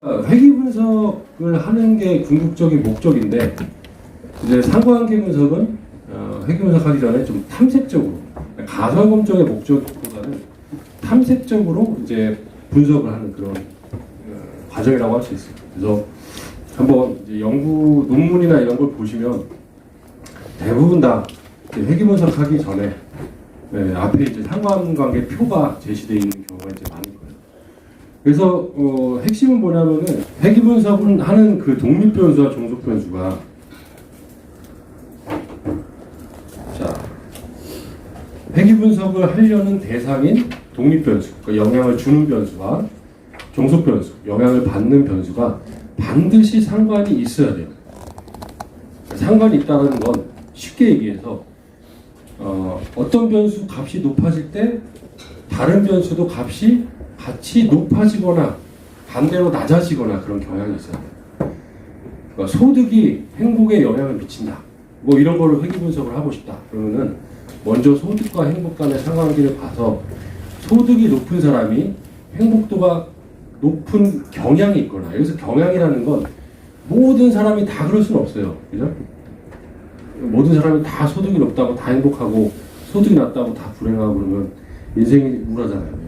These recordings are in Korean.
회귀 분석을 하는 게 궁극적인 목적인데, 이제 상관관계 분석은 회귀 분석하기 전에 좀 탐색적으로, 가설검증의 목적보다는 탐색적으로 이제 분석을 하는 그런 과정이라고 할 수 있습니다. 그래서 한번 이제 연구 논문이나 이런 걸 보시면 대부분 다 회귀 분석하기 전에 앞에 이제 상관관계 표가 제시되어 있는 경우가 이제 많을 거예요. 그래서 핵심은 뭐냐면은 회귀 분석을 하는 그 독립 변수와 종속 변수가, 자, 회귀 분석을 하려는 대상인 독립 변수, 그러니까 영향을 주는 변수와 종속 변수, 영향을 받는 변수가 반드시 상관이 있어야 돼요. 상관이 있다는 건 쉽게 얘기해서 어떤 변수 값이 높아질 때 다른 변수도 값이 같이 높아지거나 반대로 낮아지거나 그런 경향이 있어요. 그러니까 소득이 행복에 영향을 미친다. 뭐 이런 거를 회귀 분석을 하고 싶다. 그러면은 먼저 소득과 행복 간의 상관관계를 봐서 소득이 높은 사람이 행복도가 높은 경향이 있거나, 여기서 경향이라는 건 모든 사람이 다 그럴 수는 없어요. 그죠? 모든 사람이 다 소득이 높다고 다 행복하고 소득이 낮다고 다 불행하고 그러면 인생이 우울하잖아요.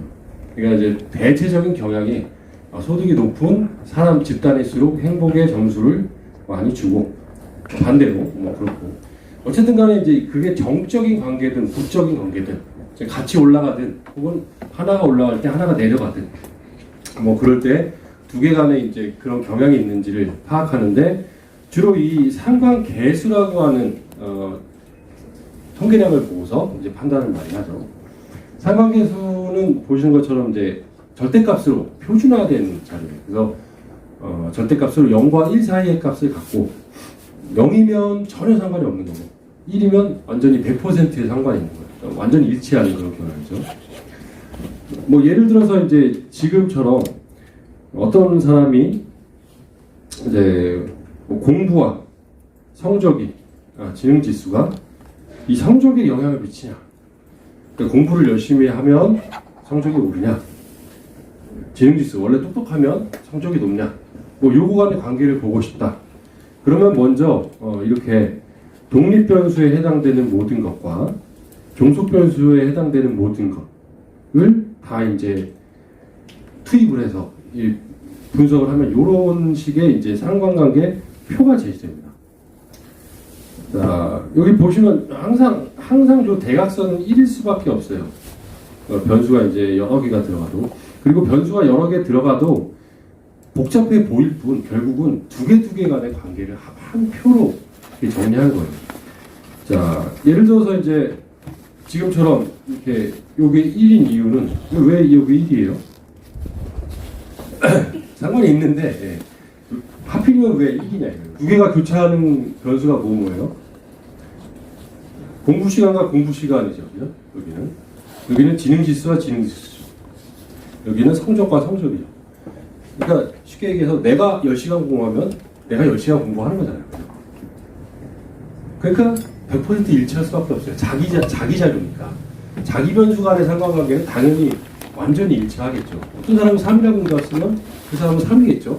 그러니까 이제 대체적인 경향이 소득이 높은 사람 집단일수록 행복의 점수를 많이 주고, 반대로 뭐 그렇고, 어쨌든 간에 이제 그게 정적인 관계든 부적인 관계든 같이 올라가든 혹은 하나가 올라갈 때 하나가 내려가든 뭐 그럴 때 두 개 간에 이제 그런 경향이 있는지를 파악하는데, 주로 이 상관계수라고 하는 통계량을 보고서 이제 판단을 많이 하죠. 상관계수는 보시는 것처럼 이제 절대값으로 표준화된 자료예요. 그래서 절대값으로 0과 1 사이의 값을 갖고 0이면 전혀 상관이 없는 거고 1이면 완전히 100%의 상관이 있는 거예요. 완전히 일치하는 그런 경향이죠. 뭐 예를 들어서 이제 지금처럼 어떤 사람이 이제 뭐 공부와 성적이 지능 지수가 이 성적에 영향을 미치냐, 그러니까 공부를 열심히 하면 성적이 오르냐, 지능 지수 원래 똑똑하면 성적이 높냐, 뭐 요거 간의 관계를 보고 싶다. 그러면 먼저 이렇게 독립 변수에 해당되는 모든 것과 종속 변수에 해당되는 모든 것을 다 이제 투입을 해서 이 분석을 하면 이런 식의 이제 상관관계 표가 제시됩니다. 자, 여기 보시면 항상 저 대각선은 1일 수밖에 없어요. 변수가 이제 여러 개가 들어가도, 그리고 변수가 여러 개 들어가도 복잡해 보일 뿐 결국은 두 개 간의 관계를 한 표로 정리한 거예요. 자, 예를 들어서 이제 지금처럼 이렇게 요게 1인 이유는 왜 여기 1이에요? 상관이 있는데 하필이면 왜 1이냐, 두 개가 교차하는 변수가 뭐예요? 공부 시간과 공부 시간이죠. 그죠? 여기는 지능 지수와 지능 지수죠. 여기는 성적과 성적이죠. 그러니까 쉽게 얘기해서 내가 10시간 공부하면 내가 10시간 공부하는 거잖아요. 그러니까 100% 일치할 수밖에 없어요. 자기 자료니까. 자기 변수 간의 상관관계는 당연히 완전히 일치하겠죠. 어떤 사람이 3이라고 공부했으면 그 사람은 3이겠죠.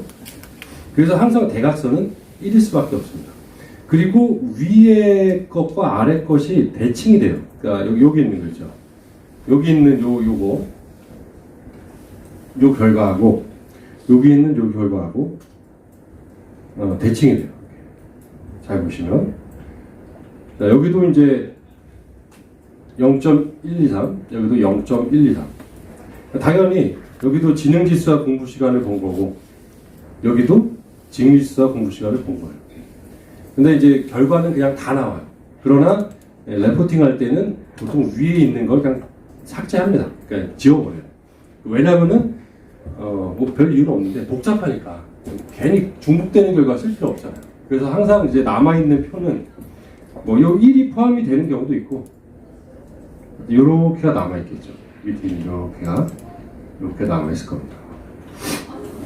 그래서 항상 대각선은 1일 수밖에 없습니다. 그리고 위에 것과 아래 것이 대칭이 돼요. 그러니까 여기 있는 거죠. 여기 있는 요 결과하고 여기 있는 요 결과하고 대칭이 돼요. 잘 보시면, 자, 여기도 이제 0.123, 여기도 0.123. 당연히 여기도 지능 지수와 공부 시간을 본 거고 여기도 지능 지수와 공부 시간을 본 거예요. 근데 이제 결과는 그냥 다 나와요. 그러나 레포팅 할 때는 보통 위에 있는 걸 그냥 삭제합니다. 그러니까 지워버려요. 왜냐면은 뭐 별 이유는 없는데 복잡하니까 괜히 중복되는 결과 쓸 필요 없잖아요. 그래서 항상 이제 남아있는 표는 뭐 요 1이 포함이 되는 경우도 있고 요렇게가 남아있겠죠. 밑에 있는 이렇게 남아있을 겁니다.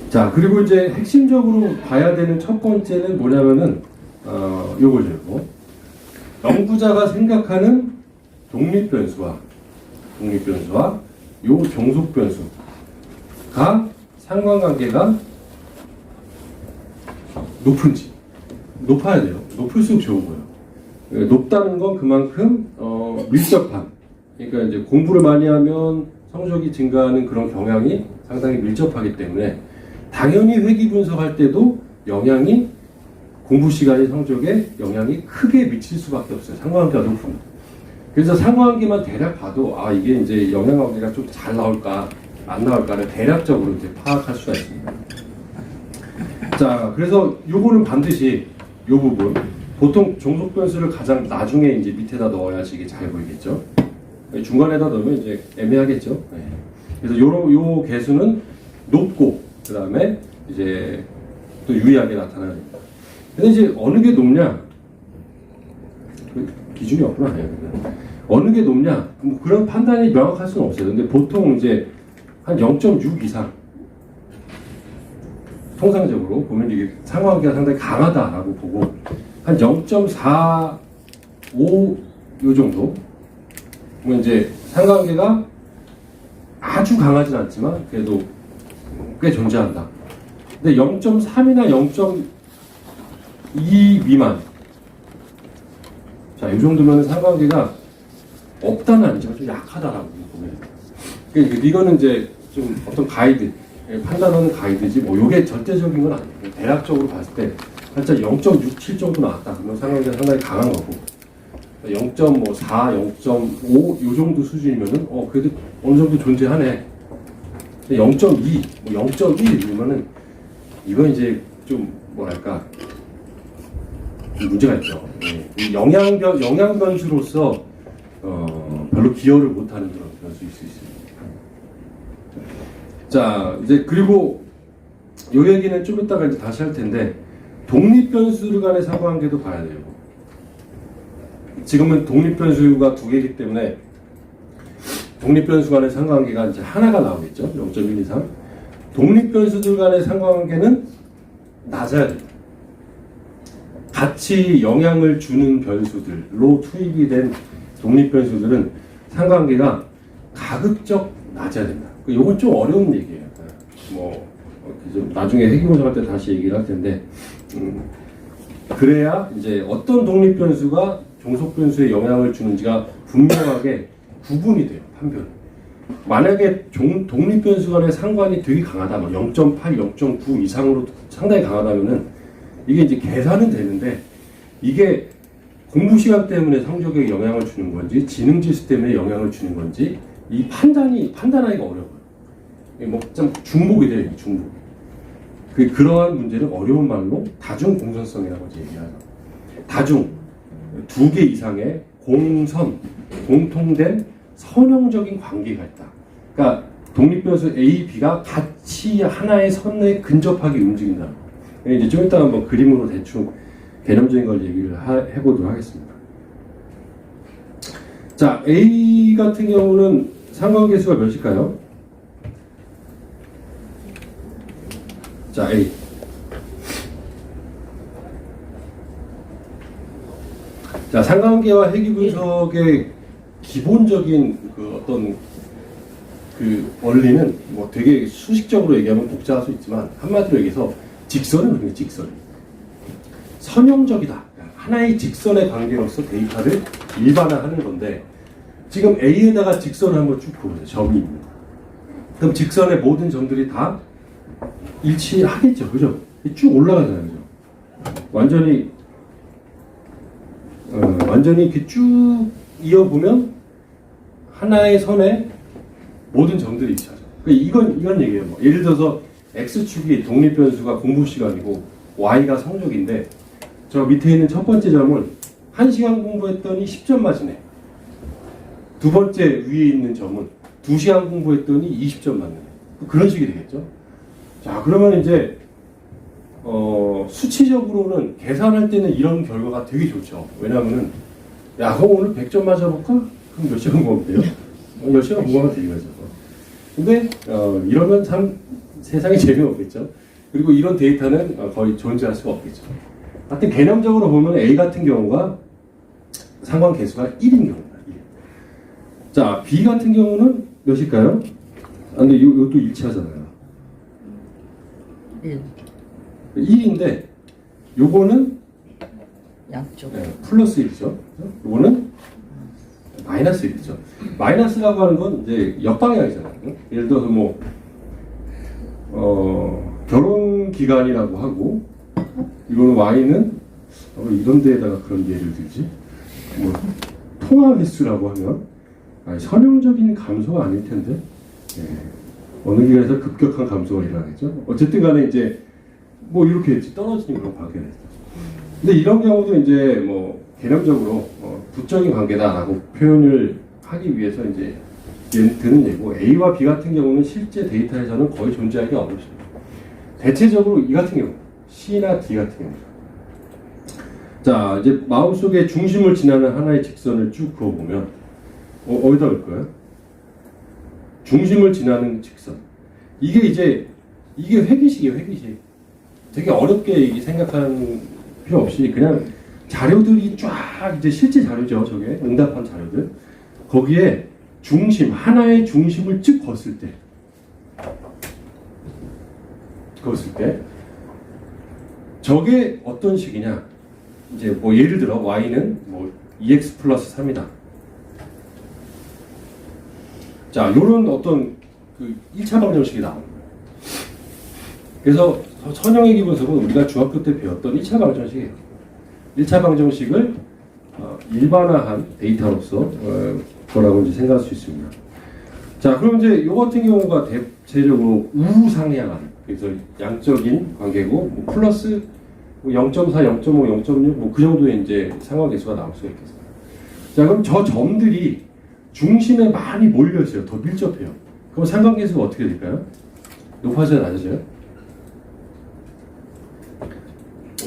자, 그리고 이제 핵심적으로 봐야 되는 첫 번째는 뭐냐면은 요거죠. 연구자가 생각하는 독립 변수와 요 종속 변수가 상관관계가 높은지. 높아야 돼요. 높을수록 좋은 거예요. 높다는 건 그만큼 밀접한. 그러니까 이제 공부를 많이 하면 성적이 증가하는 그런 경향이 상당히 밀접하기 때문에 당연히 회귀 분석할 때도 영향이 공부 시간의 성적에 영향이 크게 미칠 수밖에 없어요. 상관관계가 높으면. 그래서 상관관계만 대략 봐도 아 이게 이제 영향관계가 좀 잘 나올까 안 나올까를 대략적으로 이제 파악할 수가 있습니다. 자, 그래서 요거는 반드시 요 부분 보통 종속 변수를 가장 나중에 이제 밑에다 넣어야지 이게 잘 보이겠죠. 중간에다 넣으면 이제 애매하겠죠. 네. 그래서 요 개수는 높고 그 다음에 이제 또 유의하게 나타납니다. 근데 이제 어느 게 높냐? 기준이 없구나. 어느 게 높냐? 뭐 그런 판단이 명확할 수는 없어요. 근데 보통 이제 한 0.6 이상 통상적으로 보면 이게 상관관계가 상당히 강하다라고 보고 한 0.45 요 정도 그러면 이제 상관관계가 아주 강하진 않지만 그래도 꽤 존재한다. 근데 0.3이나 0.2 미만 자, 이 정도면 상관관계가 없다는 아니지만 좀 약하다라고 보면 그러니까 이거는 이제 좀 어떤 가이드 판단하는 가이드지 뭐 요게 절대적인 건 아니에요. 대략적으로 봤을 때 살짝 0.67 정도 나왔다 그러면 상관관계가 상당히 강한 거고 0.4, 0.5 요 정도 수준이면은 그래도 어느 정도 존재하네. 0.2, 뭐 0.1 이러면은 이건 이제 좀 뭐랄까 문제가 있죠. 영양 변수로서 별로 기여를 못하는 그런 변수일 수 있습니다. 자, 이제 그리고 요 얘기는 좀 이따가 이제 다시 할 텐데 독립 변수 간의 상관관계도 봐야 돼요. 지금은 독립 변수가 두 개이기 때문에 독립 변수 간의 상관관계가 이제 하나가 나오겠죠. 0.1 이상. 독립 변수들 간의 상관관계는 낮아야 됩니다. 같이 영향을 주는 변수들로 투입이 된 독립 변수들은 상관관계가 가급적 낮아야 된다. 이건 좀 어려운 얘기예요. 뭐 나중에 회귀 분석할 때 다시 얘기를 할 텐데 그래야 이제 어떤 독립 변수가 종속 변수에 영향을 주는지가 분명하게 구분이 돼요. 판별. 만약에 독립 변수 간의 상관이 되게 강하다, 0.8, 0.9 이상으로 상당히 강하다면은 이게 이제 계산은 되는데 이게 공부 시간 때문에 성적에 영향을 주는 건지 지능 지수 때문에 영향을 주는 건지 이 판단하기가 어려워요. 뭐 좀 중복이 돼요. 중복. 그러한 문제는 어려운 말로 다중 공선성이라고 얘기하죠. 다중 두 개 이상의 공통된 선형적인 관계가 있다. 그러니까 독립변수 A, B가 같이 하나의 선에 근접하게 움직인다. 이제 좀 이따 한번 그림으로 대충 개념적인 걸 얘기를 해보도록 하겠습니다. 자, A 같은 경우는 상관계수가 몇일까요? 자, A. 자, 상관관계와 회귀 분석의 기본적인 그 어떤 그 원리는 뭐 되게 수식적으로 얘기하면 복잡할 수 있지만 한마디로 얘기해서 직선은 그게 직선. 선형적이다. 하나의 직선의 관계로서 데이터를 일반화하는 건데 지금 A에다가 직선을 한번 쭉 보세요. 점이 있는. 그럼 직선의 모든 점들이 다 일치하겠죠, 그죠? 쭉 올라가잖아요, 그죠? 완전히 이렇게 쭉 이어보면 하나의 선에 모든 점들이 일치하죠. 이건 얘기예요. 뭐. 예를 들어서 X축이 독립변수가 공부 시간이고 Y가 성적인데 저 밑에 있는 첫 번째 점은 1시간 공부했더니 10점 맞으네. 두 번째 위에 있는 점은 2시간 공부했더니 20점 맞네. 그런 식이 되겠죠. 자, 그러면 이제 수치적으로는 계산할 때는 이런 결과가 되게 좋죠. 왜냐하면은 야, 그럼 오늘 100점 맞아볼까? 그럼 몇 시간 공부하면 돼요? 10시간 공부하면 되겠죠. 근데 이러면 참 세상에 재미없겠죠. 그리고 이런 데이터는 거의 존재할 수가 없겠죠. 하여튼 개념적으로 보면 A 같은 경우가 상관 개수가 1인 경우입니다. 1. 자, B 같은 경우는 몇일까요? 근데 이것도 일치하잖아요. 1. 1인데 요거는 양쪽. 플러스 1이죠. 요거는 마이너스 1이죠. 마이너스라고 하는 건 이제 역방향이잖아요. 예를 들어서 뭐 결혼 기간이라고 하고, 이거는 Y는 이런 데에다가 그런 예를 들지. 뭐 통화 횟수라고 하면 선형적인 감소가 아닐 텐데, 어느 기간에서 급격한 감소가 일어나겠죠. 어쨌든 간에 이제 뭐 이렇게 떨어지는 그런 관계가 있죠. 근데 이런 경우도 이제 뭐 개념적으로 부적인 관계다라고 표현을 하기 위해서 이제 드는 예고, A와 B 같은 경우는 실제 데이터에서는 거의 존재하기 어렵습니다. 대체적으로 이 같은 경우, C나 D 같은 경우. 자, 이제 마음속에 중심을 지나는 하나의 직선을 쭉 그어보면 어디다 넣을까요? 중심을 지나는 직선. 이게 회기식이에요, 회기식. 되게 어렵게 생각하는 필요 없이 그냥 자료들이 쫙 이제 실제 자료죠, 저게 응답한 자료들. 거기에 중심, 하나의 중심을 쭉 그었을 때 저게 어떤 식이냐? 이제 뭐 예를 들어 y는 뭐 2x 플러스 3이다. 자, 요런 어떤 그 1차 방정식이 나옵니다. 그래서 선형의 기분석은 우리가 중학교 때 배웠던 1차 방정식이에요. 1차 방정식을 일반화한 데이터로서 거라고 이제 생각할 수 있습니다. 자, 그럼 이제 요 같은 경우가 대체적으로 우상향한, 그래서 양적인 관계고, 뭐 플러스 0.4, 0.5, 0.6, 뭐 그 정도의 이제 상관계수가 나올 수가 있겠습니다. 자, 그럼 저 점들이 중심에 많이 몰려 있어요. 더 밀접해요. 그럼 상관계수가 어떻게 될까요? 높아져요, 낮아져요?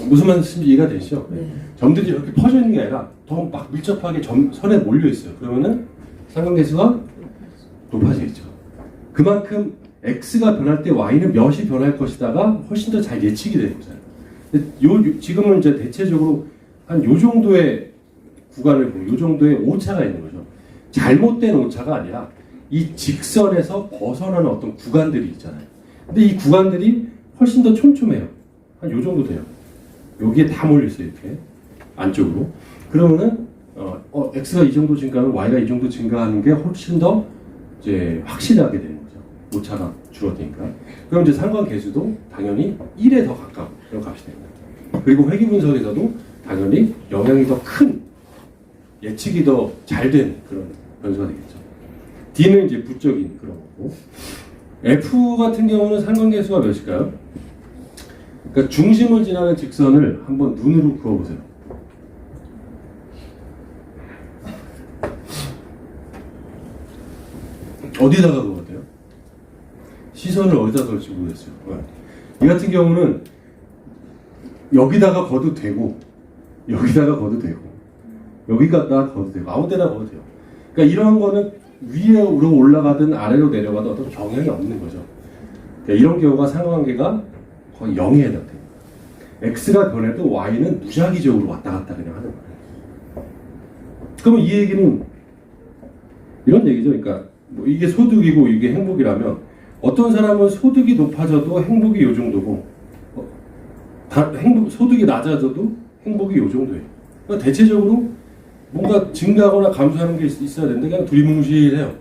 무슨 말씀인지 이해가 되시죠? 네. 점들이 이렇게 퍼져 있는 게 아니라 더 막 밀접하게 선에 몰려 있어요. 그러면은 상관계수가 높아지겠죠. 그만큼 x가 변할 때 y는 몇이 변할 것이다가 훨씬 더 잘 예측이 되는 거잖아요. 지금은 이제 대체적으로 한 요 정도의 구간을 보고 요 정도의 오차가 있는 거죠. 잘못된 오차가 아니라 이 직선에서 벗어나는 어떤 구간들이 있잖아요. 근데 이 구간들이 훨씬 더 촘촘해요. 한 요 정도 돼요. 여기에 다 몰려있어요, 이렇게 안쪽으로. 그러면은 x가 이 정도 증가하면 y가 이 정도 증가하는 게 훨씬 더 이제 확실하게 되는 거죠. 오차가 줄어드니까. 그럼 이제 상관계수도 당연히 1에 더 가까운 그런 값이 됩니다. 그리고 회귀 분석에서도 당연히 영향이 더 큰, 예측이 더 잘 된 그런 변수가 되겠죠. D는 이제 부적인 그런 거고, F 같은 경우는 상관계수가 몇일까요? 그러니까 중심을 지나는 직선을 한번 눈으로 그어보세요. 어디다가 그어도 돼요? 시선을 어디다 둘지 모르겠어요. 이 같은 경우는 여기다가 그어도 되고, 여기다가 그어도 되고, 여기다가 그어도 되고, 아무 데나 그어도 돼요. 그러니까 이런 거는 위로 올라가든 아래로 내려가든 어떤 경향이 없는 거죠. 그러니까 이런 경우가 상관관계가 거의 0에 해당됩니다. x가 변해도 y는 무작위적으로 왔다 갔다 그냥 하는 거예요. 그러면 이 얘기는 이런 얘기죠. 그러니까 뭐 이게 소득이고 이게 행복이라면 어떤 사람은 소득이 높아져도 행복이 요 정도고, 소득이 낮아져도 행복이 요 정도예요. 그러니까 대체적으로 뭔가 증가하거나 감소하는 게 있어야 되는데 그냥 두리뭉실해요.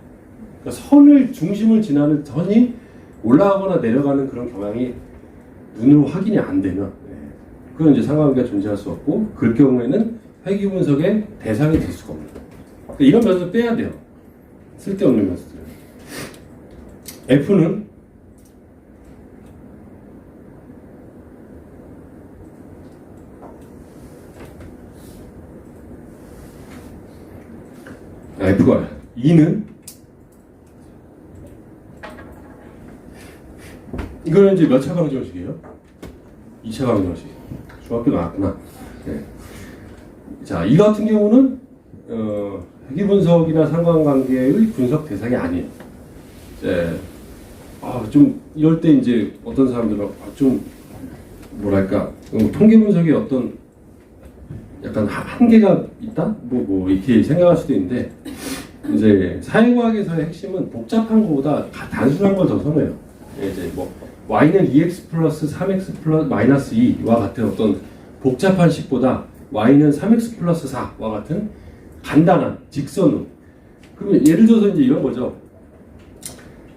그러니까 중심을 지나는 선이 올라가거나 내려가는 그런 경향이 눈으로 확인이 안 되면 그건 이제 상관관계가 존재할 수 없고, 그럴 경우에는 회귀 분석의 대상이 될 수가 없는 거예요. 그러니까 이런 변수 빼야 돼요. 쓸데없는 변수들은. F는 F가 2는 이거는 이제 몇 차 방정식이에요? 2차 방정식. 중학교 나왔구나. 네. 자, 이 같은 경우는 회귀 분석이나 상관관계의 분석 대상이 아니에요. 네. 좀 이럴 때 이제 어떤 사람들은 좀 뭐랄까 통계 분석에 어떤 약간 한계가 있다? 뭐 이렇게 생각할 수도 있는데, 이제 사회과학에서의 핵심은 복잡한 것보다 단순한 걸 더 선호해요. 이제 뭐 y는 2x 플러스 3x 플러스 마이너스 2와 같은 어떤 복잡한 식보다 y는 3x 플러스 4와 같은 간단한 직선으로. 그러면 예를 들어서 이제 이런 거죠.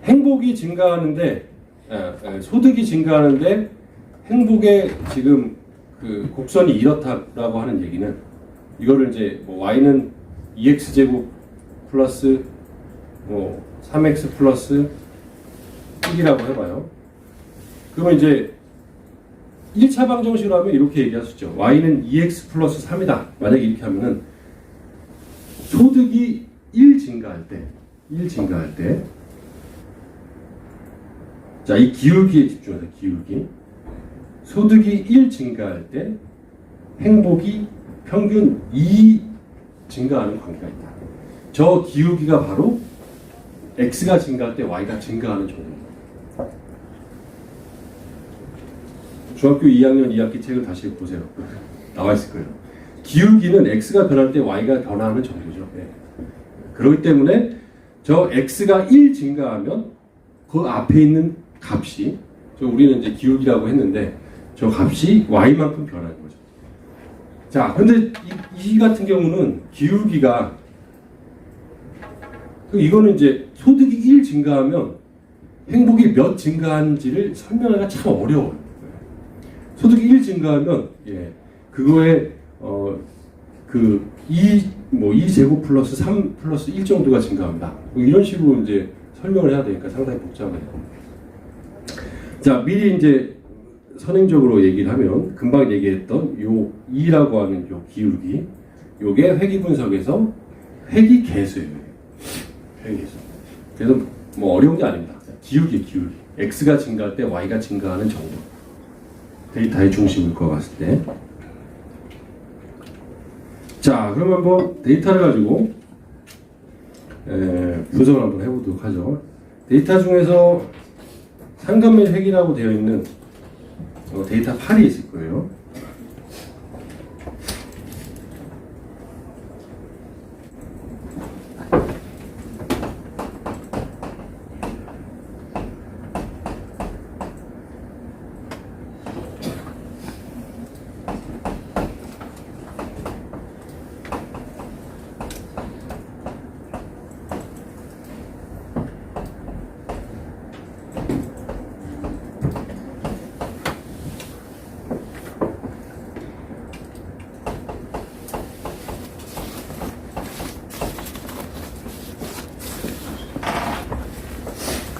행복이 증가하는데, 소득이 증가하는데 행복의 지금 그 곡선이 이렇다라고 하는 얘기는, 이거를 이제 뭐 y는 2x 제곱 플러스 뭐 3x 플러스 1이라고 해봐요. 그러면 이제 1차 방정식으로 하면 이렇게 얘기할 수 있죠. y는 2x 플러스 3이다. 만약에 이렇게 하면은 소득이 1 증가할 때, 자, 이 기울기에 집중하세요. 기울기. 소득이 1 증가할 때 행복이 평균 2 증가하는 관계가 있다. 저 기울기가 바로 x가 증가할 때 y가 증가하는 정도입니다. 중학교 2학년 2학기 책을 다시 보세요. 나와 있을 거예요. 기울기는 x가 변할 때 y가 변화하는 정도죠. 네. 그렇기 때문에 저 x가 1 증가하면 그 앞에 있는 값이, 우리는 이제 기울기라고 했는데 저 값이 y만큼 변하는 거죠. 자, 근데 이 같은 경우는 기울기가, 이거는 이제 소득이 1 증가하면 행복이 몇 증가하는지를 설명하기가 참 어려워요. 소득이 1 증가하면, 그거에 그 2 제곱 플러스 3 플러스 1 정도가 증가합니다. 뭐 이런 식으로 이제 설명을 해야 되니까 상당히 복잡해요. 자, 미리 이제 선행적으로 얘기를 하면 금방 얘기했던 요 2라고 하는 요 기울기, 요게 회귀 분석에서 회귀 계수예요. 회귀 계수. 그래서 뭐 어려운 게 아닙니다. 기울기. x가 증가할 때 y가 증가하는 정도. 데이터의 중심을 그어봤을 때. 자, 그럼 한번 데이터를 가지고 분석을 한번 해보도록 하죠. 데이터 중에서 상간밀 회귀라고 되어 있는 데이터 8이 있을 거예요.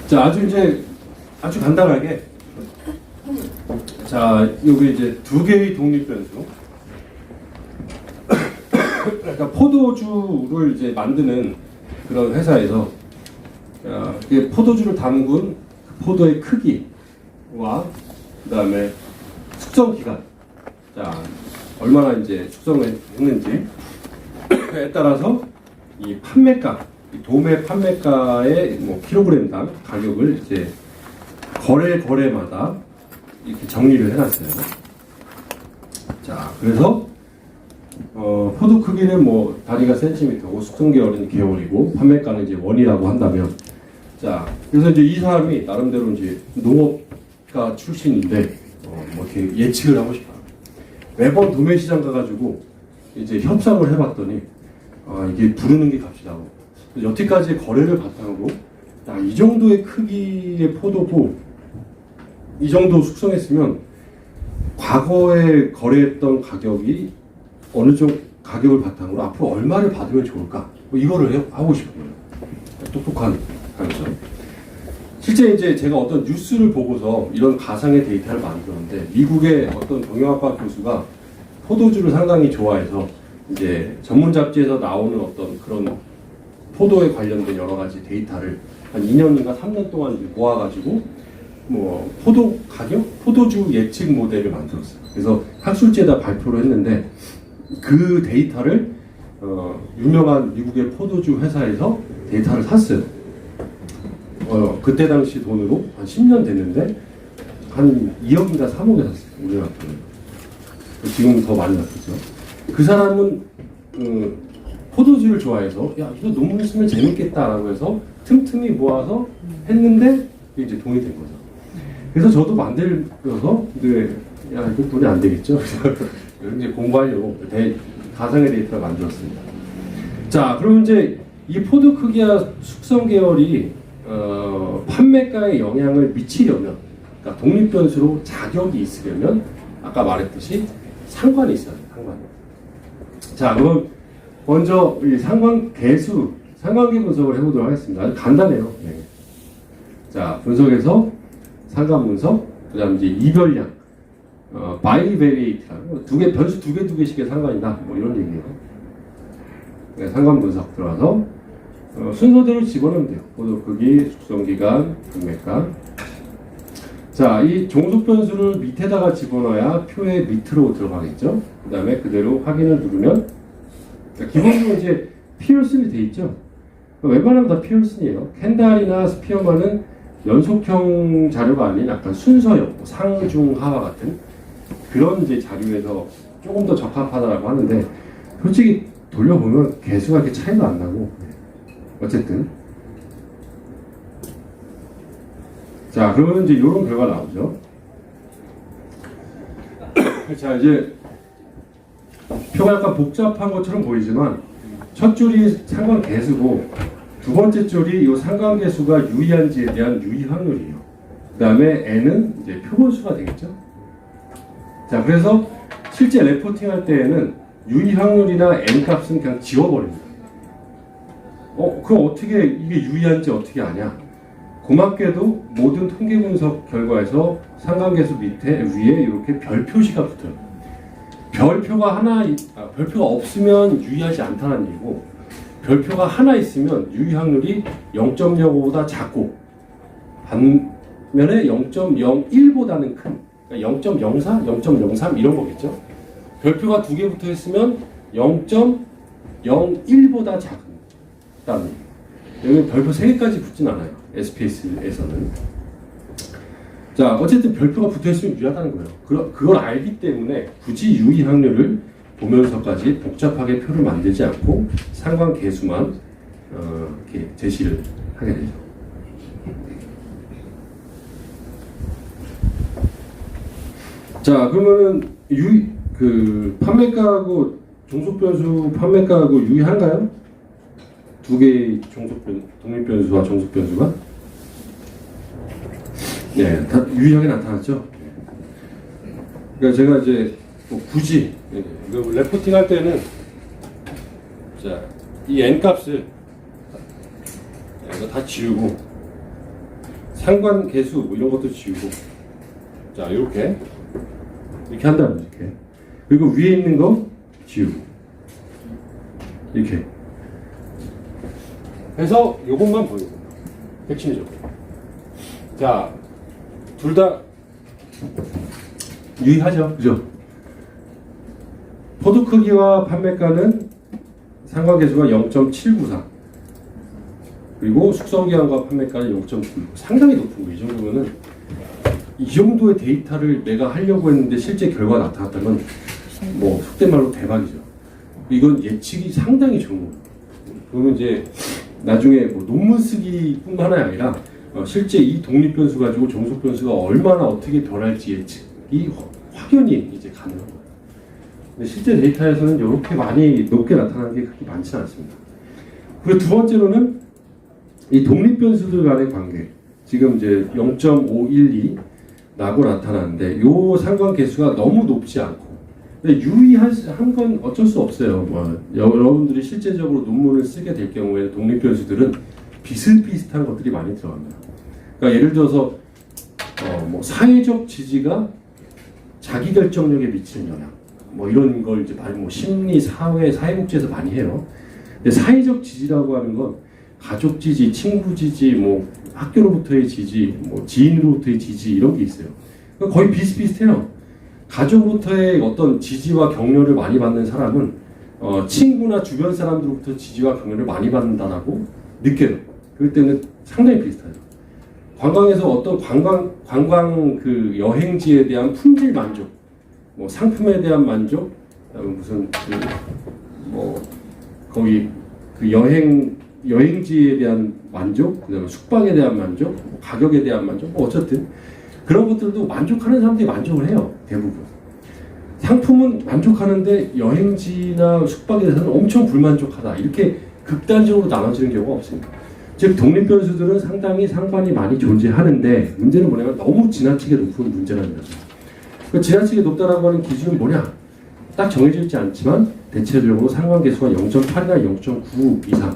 자, 아주 간단하게, 자, 여기 이제 두 개의 독립변수. 그러니까 포도주를 이제 만드는 그런 회사에서, 포도주를 담근 포도의 크기와 그다음에 숙성 기간, 자, 얼마나 이제 숙성을 했는지에 따라서 이 판매가, 도매 판매가의 뭐 킬로그램당 가격을 이제 거래마다 이렇게 정리를 해놨어요. 자, 그래서 포도 크기는 뭐 단위가 센티미터고 숙성 계열은 개월이고 판매가는 이제 원이라고 한다면, 자, 그래서 이제 이 사람이 나름대로 이제 농업가 출신인데 뭐 이렇게 예측을 하고 싶어요. 매번 도매 시장 가가지고 이제 협상을 해봤더니 이게 부르는 게 값이라고. 여태까지 거래를 바탕으로, 야, 이 정도의 크기의 포도고 이 정도 숙성했으면 과거에 거래했던 가격이 어느 정도 가격을 바탕으로 앞으로 얼마를 받으면 좋을까? 뭐 이거를 하고 싶은 거예요. 똑똑한 강의죠. 실제 이제 제가 어떤 뉴스를 보고서 이런 가상의 데이터를 만들었는데, 미국의 어떤 경영학과 교수가 포도주를 상당히 좋아해서 이제 전문 잡지에서 나오는 어떤 그런 포도에 관련된 여러 가지 데이터를 한 2년인가 3년 동안 모아가지고 뭐 포도 가격, 포도주 예측 모델을 만들었어요. 그래서 학술지에다 발표를 했는데 그 데이터를 유명한 미국의 포도주 회사에서 데이터를 샀어요. 그때 당시 돈으로 한 10년 됐는데 한 2억인가 3억에 샀어요. 우리나라 돈으로. 지금 더 많이 났겠죠. 그 사람은 포도주를 좋아해서, 야, 이거 논문 쓰면 재밌겠다라고 해서 틈틈이 모아서 했는데 이제 돈이 된 거죠. 그래서 저도 만들어서, 야, 이거 돈이 안 되겠죠. 이제 공부하려고 가상의 데이터를 만들었습니다. 자, 그럼 이제 이 포드 크기와 숙성 계열이 판매가에 영향을 미치려면, 그러니까 독립 변수로 자격이 있으려면 아까 말했듯이 상관이 있어야 돼요. 상관. 자, 그럼 먼저 이 상관계 분석을 해보도록 하겠습니다. 아주 간단해요. 네. 자, 분석에서 상관 분석, 그다음 이제 이별량, 바이베리에이트라고 변수 두 개씩의 상관이다. 뭐 이런 얘기예요. 네, 상관 분석 들어가서 순서대로 집어넣으면 돼요. 포도 크기, 숙성 기간, 판매가. 자, 이 종속 변수를 밑에다가 집어넣어야 표의 밑으로 들어가겠죠. 그다음에 그대로 확인을 누르면, 기본적으로 이제 피어슨이 돼 있죠. 웬만하면 다 피어슨이에요. 캔달이나 스피어만은 연속형 자료가 아닌 약간 순서형, 상중하와 같은 그런 이제 자료에서 조금 더 적합하다라고 하는데, 솔직히 돌려보면 개수가 이렇게 차이도 안 나고, 어쨌든. 자, 그러면 이제 이런 결과 나오죠. 자, 이제 표가 약간 복잡한 것처럼 보이지만 첫 줄이 상관 개수고 두 번째 줄이 이 상관 개수가 유의한지에 대한 유의 확률이에요. 그 다음에 n은 이제 표본수가 되겠죠. 자, 그래서 실제 레포팅 할 때에는 유의 확률이나 n 값은 그냥 지워버립니다. 그럼 어떻게 이게 유의한지 어떻게 아냐? 고맙게도 모든 통계 분석 결과에서 상관계수 밑에 위에 이렇게 별 표시가 붙어요. 별표가 없으면 유의하지 않다는 얘기고, 별표가 하나 있으면 유의 확률이 0.05보다 작고 반면에 0.01보다는 큰, 그러니까 0.04, 0.03 이런 거겠죠. 별표가 두 개 붙어 있으면 0.01보다 작다는 얘기. 여기 별표 3개까지 붙진 않아요. SPS에서는. 자, 어쨌든 별표가 붙어있으면 유의하다는 거예요. 그걸 알기 때문에 굳이 유의 확률을 보면서까지 복잡하게 표를 만들지 않고 상관 계수만 이렇게 제시를 하게 되죠. 자, 그러면은 판매가하고 종속변수 판매가하고 유의한가요? 두 개의 독립변수와 종속변수가? 네, 다 유의하게 나타났죠. 그러니까 제가 이제 굳이 레포팅 할 때는 자, 이 n 값을 이거 다 지우고 상관 계수 뭐 이런 것도 지우고, 자, 이렇게 한다면 이렇게, 그리고 위에 있는 거 지우고 이렇게 해서 요것만 보여요. 핵심이죠. 자, 둘 다 유의하죠. 그죠? 포드 크기와 판매가는 상관계수가 0.794, 그리고 숙성기간과 판매가는 0.9, 상당히 높은 거. 이 정도면은, 이 정도의 데이터를 내가 하려고 했는데 실제 결과가 나타났다면 뭐 속된 말로 대박이죠. 이건 예측이 상당히 좋은 거예요. 그러면 이제 나중에 뭐 논문 쓰기뿐만 아니라 실제 이 독립변수 가지고 종속변수가 얼마나 어떻게 변할지 예측이 확연히 이제 가능한 거예요. 근데 실제 데이터에서는 이렇게 많이 높게 나타나는 게 그렇게 많지는 않습니다. 그리고 두 번째로는 이 독립변수들 간의 관계, 지금 이제 0.512라고 나타나는데 요 상관계수가 너무 높지 않고, 근데 유의한 건 어쩔 수 없어요. 뭐 여러분들이 실제적으로 논문을 쓰게 될 경우에 독립변수들은 비슷비슷한 것들이 많이 들어갑니다. 그러니까 예를 들어서 뭐 사회적 지지가 자기 결정력에 미치는 영향, 뭐 이런 걸 이제 뭐 심리, 사회, 사회복지에서 많이 해요. 근데 사회적 지지라고 하는 건 가족 지지, 친구 지지, 뭐 학교로부터의 지지, 뭐 지인으로부터의 지지 이런 게 있어요. 그러니까 거의 비슷비슷해요. 가족으로부터의 어떤 지지와 격려를 많이 받는 사람은 친구나 주변 사람들로부터 지지와 격려를 많이 받는다라고 느껴요. 그렇기 때문에 상당히 비슷하죠. 관광에서 어떤 관광 그 여행지에 대한 품질 만족, 뭐 상품에 대한 만족, 무슨 뭐 거기 그 여행지에 대한 만족, 그다음에 숙박에 대한 만족, 뭐 가격에 대한 만족, 뭐 어쨌든 그런 것들도 만족하는 사람들이 만족을 해요, 대부분. 상품은 만족하는데 여행지나 숙박에 대해서는 엄청 불만족하다. 이렇게 극단적으로 나눠지는 경우가 없습니다. 즉 독립변수들은 상당히 상관이 많이 존재하는데 문제는 뭐냐면 너무 지나치게 높은 문제라는 거죠. 그 지나치게 높다라고 하는 기준은 뭐냐? 딱 정해져 있지 않지만 대체적으로 상관계수가 0.8이나 0.9 이상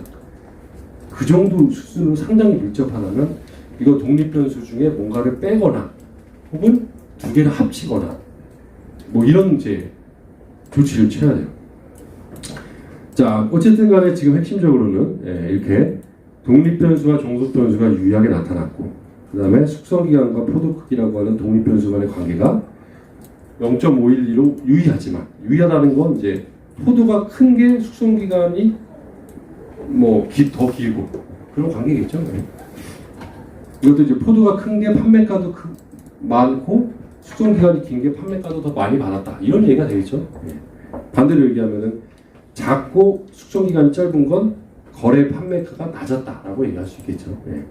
그 정도 수준으로 상당히 밀접하다면 이거 독립변수 중에 뭔가를 빼거나 혹은 두 개를 합치거나 뭐 이런 이제 조치를 취해야 돼요. 자, 어쨌든 간에 지금 핵심적으로는 이렇게 독립변수와 종속변수가 유의하게 나타났고 그 다음에 숙성기간과 포도 크기라고 하는 독립변수 간의 관계가 0.512로 유의하지만 유의하다는 건 이제 포도가 큰 게 숙성기간이 뭐 더 길고 그런 관계겠죠. 네. 이것도 이제 포도가 큰 게 판매가도 많고 숙성기간이 긴 게 판매가도 더 많이 받았다 이런 얘기가 되겠죠. 네. 반대로 얘기하면은 작고 숙성기간이 짧은 건 거래 판매가가 낮았다라고 얘기할 수 있겠죠. 네.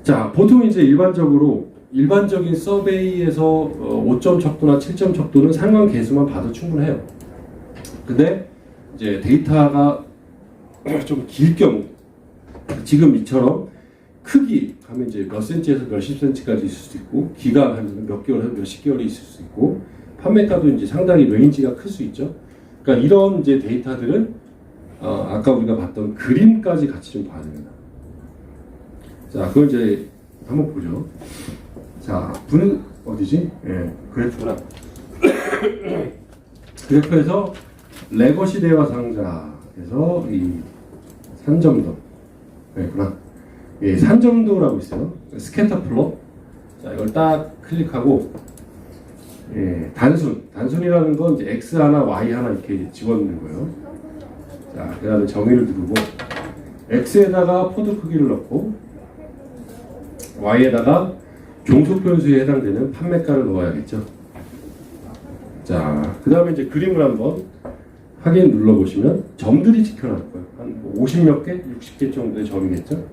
자, 보통 이제 일반적인 서베이에서 5점 척도나 7점 척도는 상관 계수만 봐도 충분해요. 근데 이제 데이터가 좀 길 경우 지금 이처럼 크기 하면 이제 몇 센치에서 몇십 센치까지 있을 수도 있고 기간 하면 몇 개월에서 몇십 개월이 있을 수 있고 판매가도 이제 상당히 레인지가 클 수 있죠. 그러니까 이런 이제 데이터들은 아까 우리가 봤던 그림까지 같이 좀 봐야 됩니다. 자, 그걸 이제 한번 보죠. 자, 분은 어디지? 예, 그래프구나. 그래프에서 레거 시대와 상자에서 이 산점도, 그구나. 예, 산점도라고 있어요. 스캐터 플롯. 자, 이걸 딱 클릭하고, 예, 단순이라는 건 이제 x 하나, y 하나 이렇게 집어넣는 거예요. 자, 그 다음에 정의를 누르고, x에다가 포드 크기를 넣고, y에다가 종속변수에 해당되는 판매가를 넣어야겠죠. 자, 그 다음에 이제 그림을 한번 확인 눌러보시면 점들이 찍혀나올 거예요. 한 50몇 개, 60개 정도의 점이겠죠.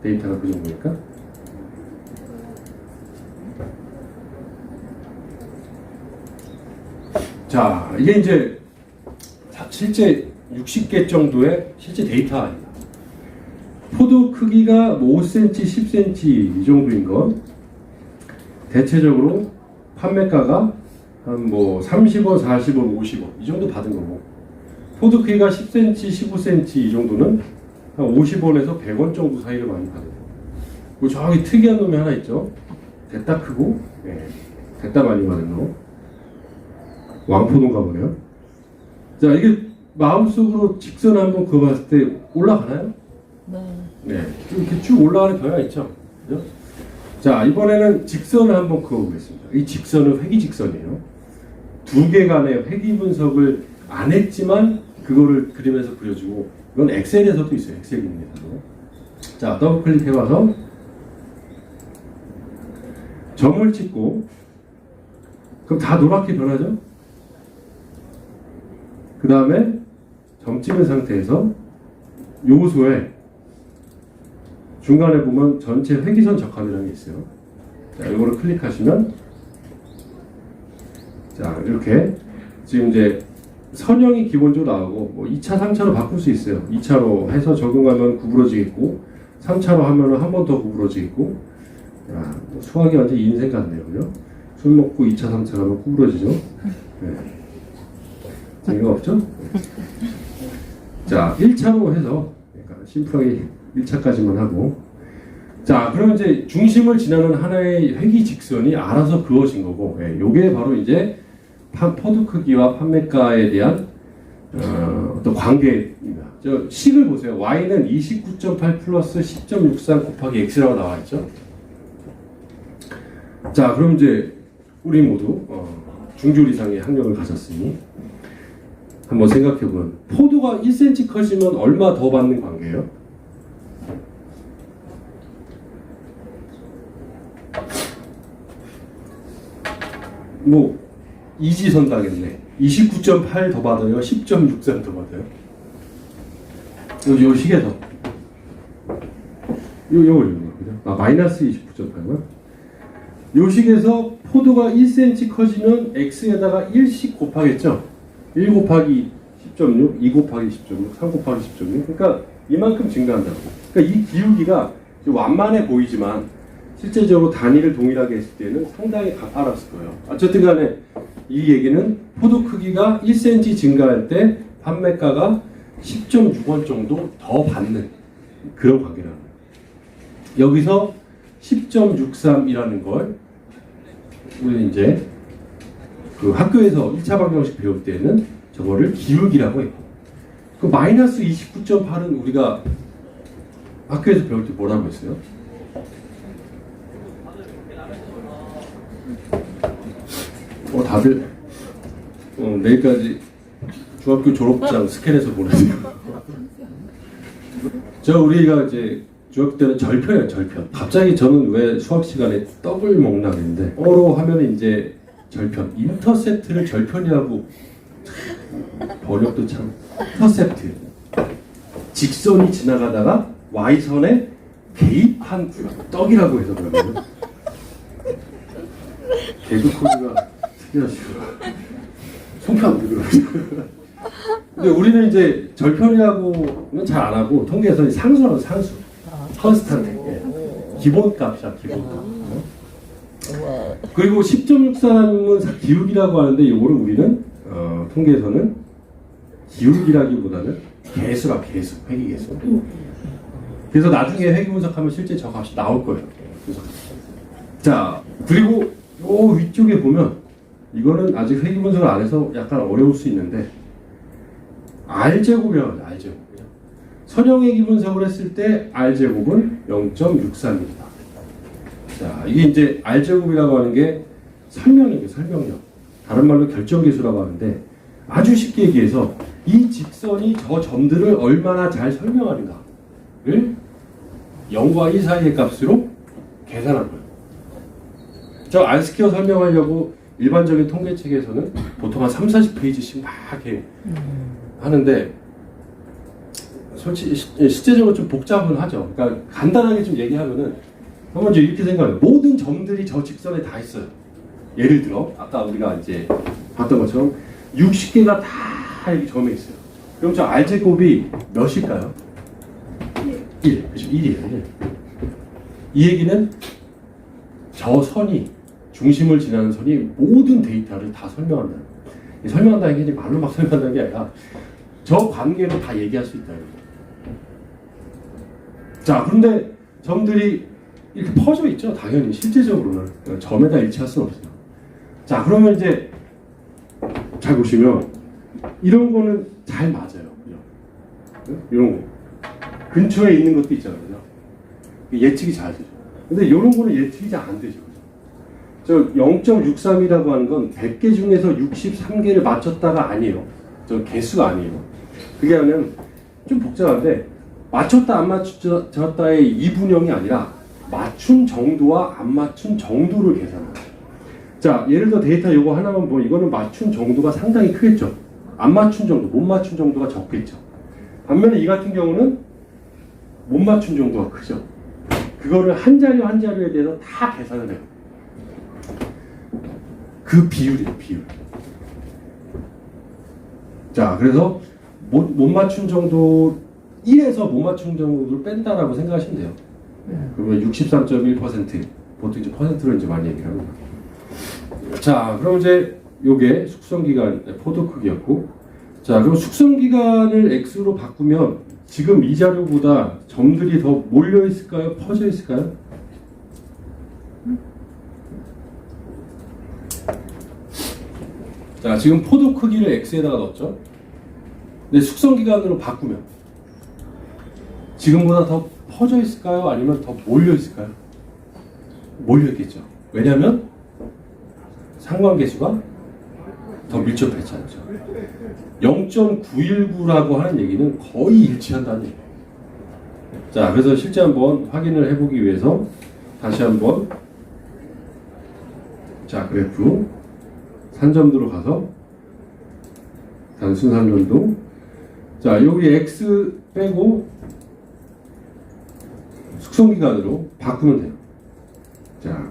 데이터가 그 정도니까. 자, 이게 이제 실제 60개 정도의 실제 데이터입니다. 포도 크기가 5cm, 10cm 이 정도인 건 대체적으로 판매가가 한 뭐 30원, 40원, 50원 이 정도 받은 거고 포도 크기가 10cm, 15cm 이 정도는 한 50원에서 100원 정도 사이를 많이 받아요. 그리고 저기 특이한 놈이 하나 있죠. 됐다 크고 됐다 많이 받은 놈 왕포도인가 보네요. 자, 이게 마음속으로 직선 한번 그어봤을 때 올라가나요? 네, 이렇게 쭉 올라가는 경우가 있죠. 그죠? 자, 이번에는 직선을 한번 그어보겠습니다. 이 직선은 회귀 직선이에요. 두 개 간의 회귀 분석을 안 했지만 그거를 그림에서 그려주고 이건 엑셀에서도 있어요. 엑셀 기능에서도. 자, 더블 클릭해봐서 점을 찍고 그럼 다 노랗게 변하죠? 그 다음에 점 찍은 상태에서 요소에 중간에 보면 전체 회귀선 적합이라는 게 있어요. 자, 이거를 클릭하시면 자, 이렇게 지금 이제 선형이 기본적으로 나오고 뭐 2차, 3차로 바꿀 수 있어요. 2차로 해서 적용하면 구부러지겠고 3차로 하면 한 번 더 구부러지겠고 야, 뭐 수학이 완전 인생 같네요. 그죠? 술 먹고 2차, 3차 하면 구부러지죠? 네. 재미가 없죠? 네. 자, 1차로 해서 그러니까 심플하게 1차까지만 하고 자, 그러면 이제 중심을 지나는 하나의 회귀 직선이 알아서 그어진 거고 요게 바로 이제 포도 크기와 판매가에 대한 어떤 관계입니다. 저 식을 보세요. y는 29.8 플러스 10.63 곱하기 x라고 나와 있죠. 자, 그럼 이제 우리 모두 중졸 이상의 학력을 가졌으니 한번 생각해보면 포도가 1cm 커지면 얼마 더 받는 관계예요? 뭐 이지선 당했네. 29.8 더 받아요? 10.63 더 받아요? 요 식에서 요거 그죠? 아, 마이너스 29.8만? 요식에서 포도가 1cm 커지면 x에다가 1씩 곱하겠죠. 1 곱하기 10.6, 2 곱하기 10.6, 3 곱하기 10.6. 그러니까 이만큼 증가한다고. 그러니까 이 기울기가 완만해 보이지만 실제적으로 단위를 동일하게 했을 때는 상당히 가파랐을 거예요. 어쨌든 간에 이 얘기는 포도 크기가 1cm 증가할 때 판매가가 10.6원 정도 더 받는 그런 관계라는 거예요. 여기서 10.63이라는 걸 우리는 이제 그 학교에서 1차 방정식 배울 때는 저거를 기울기라고 해요. 그 마이너스 29.8은 우리가 학교에서 배울 때 뭐라고 했어요? 다들 내일까지 중학교 졸업장 스캔해서 보내세요. 우리가 이제 중학교 때는 절편이에요, 절편. 갑자기 저는 왜 수학 시간에 떡을 먹나 그랬는데 어로 하면 이제 절편. 인터셉트를 절편이라고 번역도 참. 인터셉트. 직선이 지나가다가 Y선에 개입한 떡이라고 해서 그러면 개그 코드가 특이하시고 손표 안 들고 근데 우리는 이제 절편이라고는 잘 안 하고 통계에서 상수라고 상수. 컨스탄트. 예. 기본값이야, 기본값. 그리고 10.63은 기울기라고 하는데 이거를 우리는 통계에서는 기울기라기보다는 개수라, 개수, 회귀개수. 그래서 나중에 회귀 분석하면 실제 저 값이 나올 거예요. 자, 그리고 요 위쪽에 보면 이거는 아직 회귀 분석을 안 해서 약간 어려울 수 있는데 R제곱이라고 하죠. R제곱. 선형회귀 분석을 했을 때 R제곱은 0.63입니다. 자, 이게 이제 R제곱이라고 하는 게 설명이에요, 설명력. 다른 말로 결정계수라고 하는데 아주 쉽게 얘기해서 이 직선이 저 점들을 얼마나 잘 설명하는가를 0과 1 사이의 값으로 계산한 거예요. 저 R스퀘어 설명하려고 일반적인 통계책에서는 보통 한 3, 40페이지씩 막 이렇게 하는데 솔직히 실제적으로 좀 복잡은 하죠. 그러니까 간단하게 좀 얘기하면은 먼저 이렇게 생각해요. 모든 점들이 저 직선에 다 있어요. 예를 들어 아까 우리가 이제 봤던 것처럼 60개가 다 여기 점에 있어요. 그럼 저 R제곱이 몇일까요? 1. 그렇죠. 1이에요. 1. 이 얘기는 저 선이 중심을 지나는 선이 모든 데이터를 다 설명한다. 설명한다는 게 말로 막 설명한다는 게 아니라 저 관계로 다 얘기할 수 있다. 자, 그런데 점들이 이렇게 퍼져 있죠. 당연히 실제적으로는 점에다 일치할 수는 없어요. 자, 그러면 이제 잘 보시면 이런 거는 잘 맞아요. 그죠? 이런 거 근처에 있는 것도 있잖아요. 그죠? 예측이 잘 되죠. 근데 이런 거는 예측이 잘 안 되죠. 저 0.63이라고 하는 건 100개 중에서 63개를 맞췄다가 아니에요. 저 개수가 아니에요. 그게 아니면 좀 복잡한데 맞췄다 안 맞췄다의 이분형이 아니라 맞춘 정도와 안 맞춘 정도를 계산해요. 자, 예를 들어 데이터 요거 하나만 보면 이거는 맞춘 정도가 상당히 크겠죠. 안 맞춘 정도, 못 맞춘 정도가 적겠죠. 반면에 이 같은 경우는 못 맞춘 정도가 크죠. 그거를 한 자료 한 자료에 대해서 다 계산을 해요. 그 비율이에요, 비율. 자, 그래서 못 맞춘 정도 1에서 못 맞춘 정도를 뺀다라고 생각하시면 돼요. 그러면 63.1%, 보통 이제 퍼센트로 이제 많이 얘기를 합니다. 자, 그럼 이제 요게 숙성기간 포도 크기였고, 자, 그럼 숙성기간을 X로 바꾸면 지금 이 자료보다 점들이 더 몰려 있을까요? 퍼져 있을까요? 자, 지금 포도 크기를 X에다가 넣었죠? 근데 숙성기간으로 바꾸면 지금보다 더 퍼져 있을까요? 아니면 더 몰려 있을까요? 몰려 있겠죠. 왜냐하면 상관계수가 더 밀접했지 않죠. 0.919라고 하는 얘기는 거의 일치한다는 얘기예요. 자, 그래서 실제 한번 확인을 해보기 위해서 다시 한번 자, 그래프 산점도로 가서 단순 산점도 자, 여기 X 빼고 숙성기간으로 바꾸면 돼요. 자,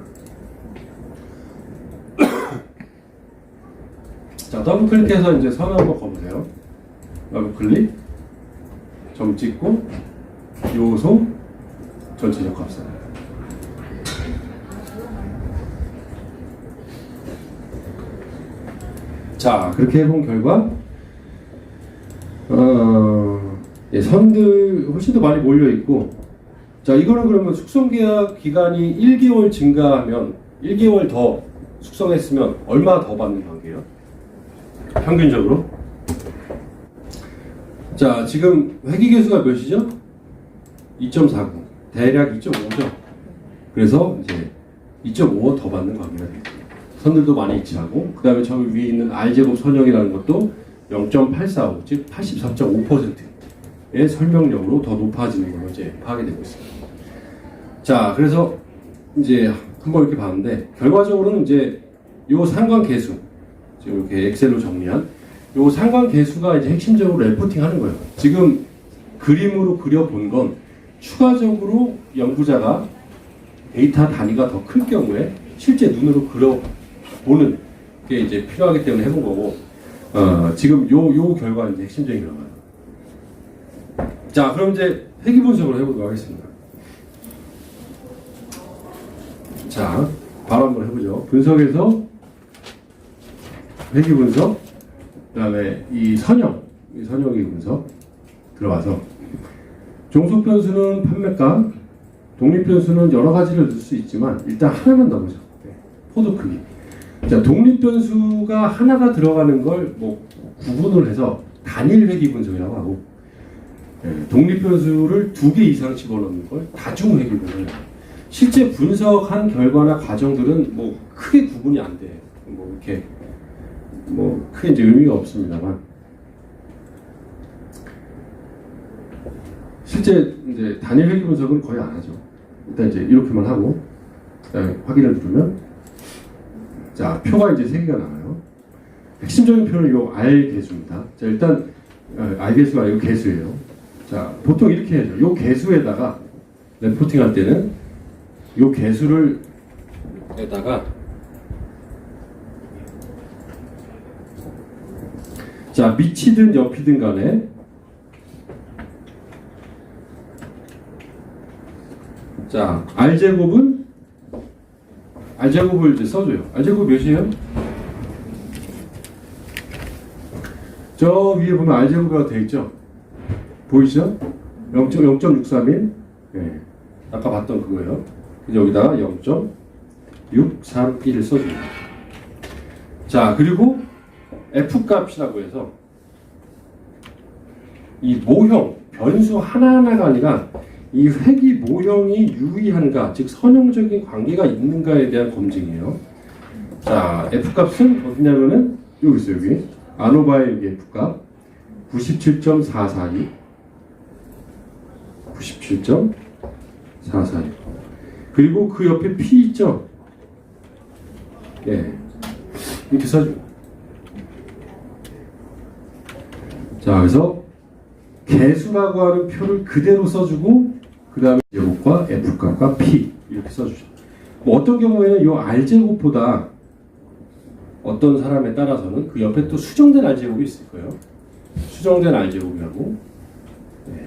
자, 더블 클릭해서 이제 선 한번 거보세요. 더블 클릭, 점 찍고, 요소, 전체적 합산. 자, 그렇게 해본 결과, 예, 선들 훨씬 더 많이 몰려 있고, 자, 이거는 그러면 숙성계약 기간이 1개월 증가하면 1개월 더 숙성했으면 얼마 더 받는 관계예요? 평균적으로? 자, 지금 회기계수가 몇이죠? 2.49. 대략 2.5죠. 그래서 이제 2.5 더 받는 관계가 되겠죠. 선들도 많이 일치하고, 그 다음에 저 위에 있는 R제곱 선형이라는 것도 0.845, 즉 83.5%의 설명력으로 더 높아지는 걸로 이제 파악이 되고 있습니다. 자, 그래서 이제 한번 이렇게 봤는데, 결과적으로는 이제 요 상관계수, 지금 이렇게 엑셀로 정리한 요 상관계수가 이제 핵심적으로 레포팅 하는 거예요. 지금 그림으로 그려본 건 추가적으로 연구자가 데이터 단위가 더 클 경우에 실제 눈으로 그려보는 게 이제 필요하기 때문에 해본 거고, 지금 요 결과는 이제 핵심적인 결과예요. 자, 그럼 이제 회귀 분석을 해보도록 하겠습니다. 자, 바로 한번 해보죠. 분석에서 회귀 분석, 그 다음에 이 선형의 분석 들어가서 종속 변수는 판매가, 독립 변수는 여러 가지를 넣을 수 있지만 일단 하나만 넣어보죠. 네. 포도 크기. 자, 독립 변수가 하나가 들어가는 걸 뭐 구분을 해서 단일 회귀 분석이라고 하고, 독립 변수를 2개 이상 집어넣는 걸 다중 회귀 분석이라고 해요. 실제 분석한 결과나 과정들은 뭐 크게 구분이 안 돼. 뭐 이렇게 뭐 크게 이제 의미가 없습니다만, 실제 이제 단일 회귀 분석은 거의 안 하죠. 일단 이제 이렇게만 하고, 그다음에 확인을 누르면, 자, 표가 이제 3개가 나와요. 핵심적인 표는 요 R 개수입니다. 자, 일단 R 개수가 아니고 개수예요. 자, 보통 이렇게 해야죠. 요 개수에다가 레포팅 할 때는 요 개수를 에다가, 자, 밑이든 옆이든 간에, 자, R제곱을 이제 써줘요. R제곱 몇이에요? 저 위에 보면 R제곱이라고 되어 있죠? 보이시죠? 0.631. 네. 아까 봤던 그거예요. 여기다가 0.631을 써줍니다. 자, 그리고 F값이라고 해서 이 모형, 변수 하나하나가 아니라 이 회귀 모형이 유의한가, 즉 선형적인 관계가 있는가에 대한 검증이에요. 자, F값은 어디냐면은 여기 있어요. 여기 아노바의 여기 F값 97.442 97.442. 그리고 그 옆에 P 있죠? 예, 이렇게 써줘. 자, 그래서 개수라고 하는 표를 그대로 써주고, 그 다음에 제곱과 F값과 P 이렇게 써주죠. 뭐 어떤 경우에는 이 R제곱보다 어떤 사람에 따라서는 그 옆에 또 수정된 R제곱이 있을 거예요. 수정된 R제곱이라고. 네.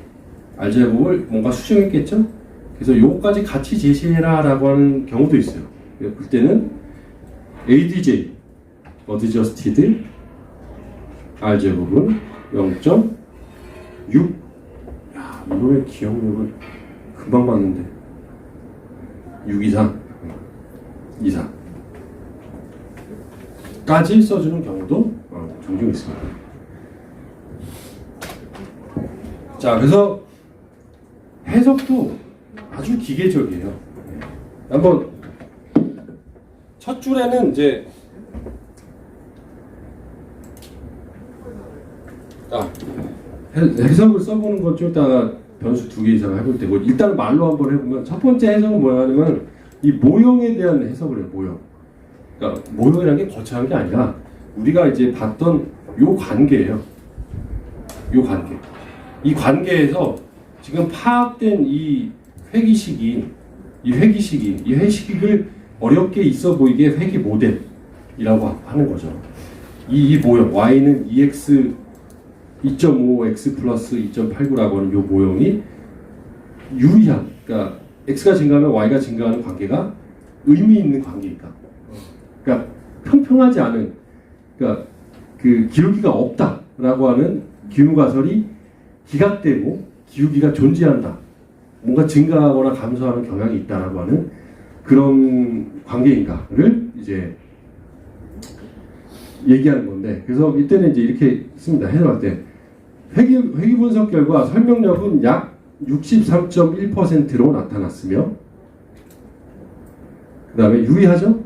R제곱을 뭔가 수정했겠죠? 그래서 요거까지 같이 제시해라 라고 하는 경우도 있어요. 그때는 ADJ, Adjusted R제곱은 0.6. 야, 이거의 기억력을 금방 봤는데 6 이상 까지 써주는 경우도 종종 있습니다. 자, 그래서 해석도 아주 기계적이에요. 한번 첫 줄에는 이제 해석을 써보는 것 좀 이따가 변수 2개 이상 해볼 테고, 일단 말로 한번 해보면 첫 번째 해석은 뭐냐면 이 모형에 대한 해석을 해요. 모형. 그러니까 모형이라는 게 거창한 게 아니라 우리가 이제 봤던 요 관계예요. 요 관계. 이 관계에서 지금 파악된 이 회귀식을 어렵게 있어 보이게 회귀 모델이라고 하는 거죠. 이 모형 y는 2x 2.5x 플러스 2.89라고 하는 이 모형이 유의한, 그러니까 x가 증가하면 y가 증가하는 관계가 의미 있는 관계니까. 그러니까 평평하지 않은, 그러니까 그 기울기가 없다라고 하는 기울가설이 기각되고 기울기가 존재한다. 뭔가 증가하거나 감소하는 경향이 있다라고 하는 그런 관계인가를 이제 얘기하는 건데, 그래서 이때는 이제 이렇게 씁니다. 해석할 때 회귀 분석 결과 설명력은 약 63.1%로 나타났으며, 그 다음에 유의하죠.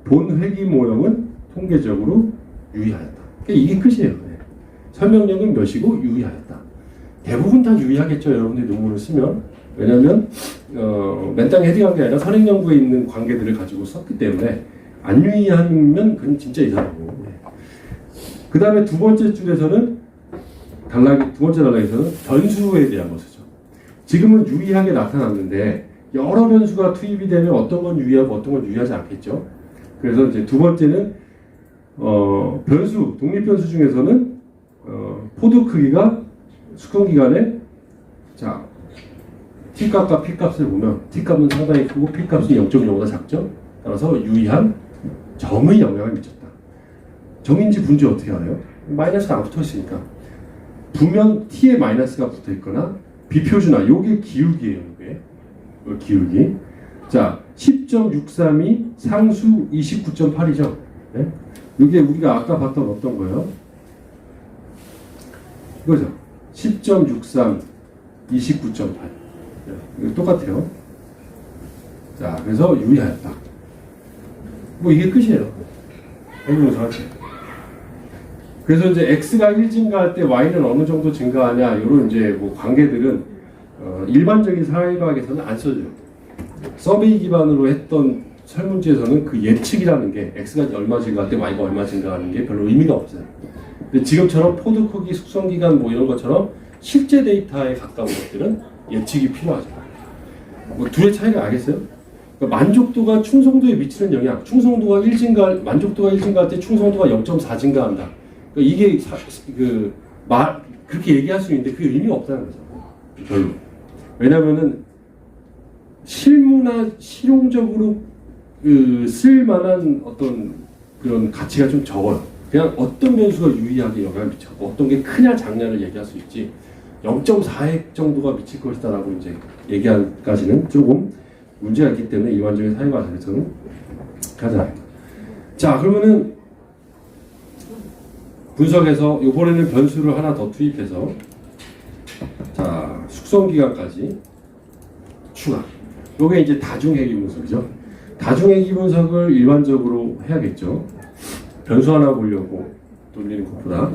본 회귀 모형은 통계적으로 유의하였다. 그러니까 이게 끝이에요. 네. 설명력은 몇이고 유의하였다. 대부분 다 유의하겠죠. 여러분들이 논문을 쓰면. 왜냐하면 맨땅에 헤딩한 게 아니라 선행 연구에 있는 관계들을 가지고 썼기 때문에 안 유의하면 그건 진짜 이상하고. 네. 그 다음에 두 번째 줄에서는 두 번째 단락에서는 변수에 대한 것이죠. 지금은 유의하게 나타났는데 여러 변수가 투입이 되면 어떤 건 유의하고 어떤 건 유의하지 않겠죠. 그래서 이제 두 번째는 변수, 독립 변수 중에서는 포드 크기가 숙성 기간에 자 t 값과 p 값을 보면 t 값은 상당히 크고 p 값은 0.5보다 작죠. 따라서 유의한 정의 영향을 미쳤다. 정인지 분지 어떻게 알아요? 마이너스가 안 붙어 있으니까. 부면 t에 마이너스가 붙어 있거나 비표준화, 요게 기울기예요. 요게 기울기. 자, 10.632 상수 29.8이죠. 네? 이게 우리가 아까 봤던 어떤 거예요? 이거죠. 10.63 29.8. 이거 똑같아요. 자, 그래서 유의하였다. 뭐 이게 끝이에요. 해보면서 그래서 이제 x가 1 증가할 때 y는 어느 정도 증가하냐, 이런 이제 뭐 관계들은 일반적인 사회과학에서는 안 써져요. 서베이 기반으로 했던 설문지에서는 그 예측이라는 게 x가 얼마 증가할 때 y가 얼마 증가하는 게 별로 의미가 없어요. 근데 지금처럼 포드 크기, 숙성 기간 뭐 이런 것처럼 실제 데이터에 가까운 것들은 예측이 필요하죠. 뭐 둘의 차이가 알겠어요? 그러니까 만족도가 충성도에 미치는 영향, 만족도가 1 증가할 때 충성도가 0.4 증가한다. 그러니까 이게 그렇게 얘기할 수 있는데 그게 의미가 없다는 거죠. 별로. 왜냐면은 실무나 실용적으로 쓸만한 어떤 그런 가치가 좀 적어요. 그냥 어떤 변수가 유의하게 영향을 미쳐, 어떤 게 크냐 작냐를 얘기할 수 있지 0.4핵 정도가 미칠 것이다라고 이제 얘기하기까지는 조금 문제가 있기 때문에 일반적인 사회과학에서는 가지 않아요. 자, 그러면은 분석해서 이번에는 변수를 하나 더 투입해서 자, 숙성 기간까지 추가. 요게 이제 다중회귀 분석이죠. 다중회귀 분석을 일반적으로 해야겠죠. 변수 하나 보려고 돌리는 것보다.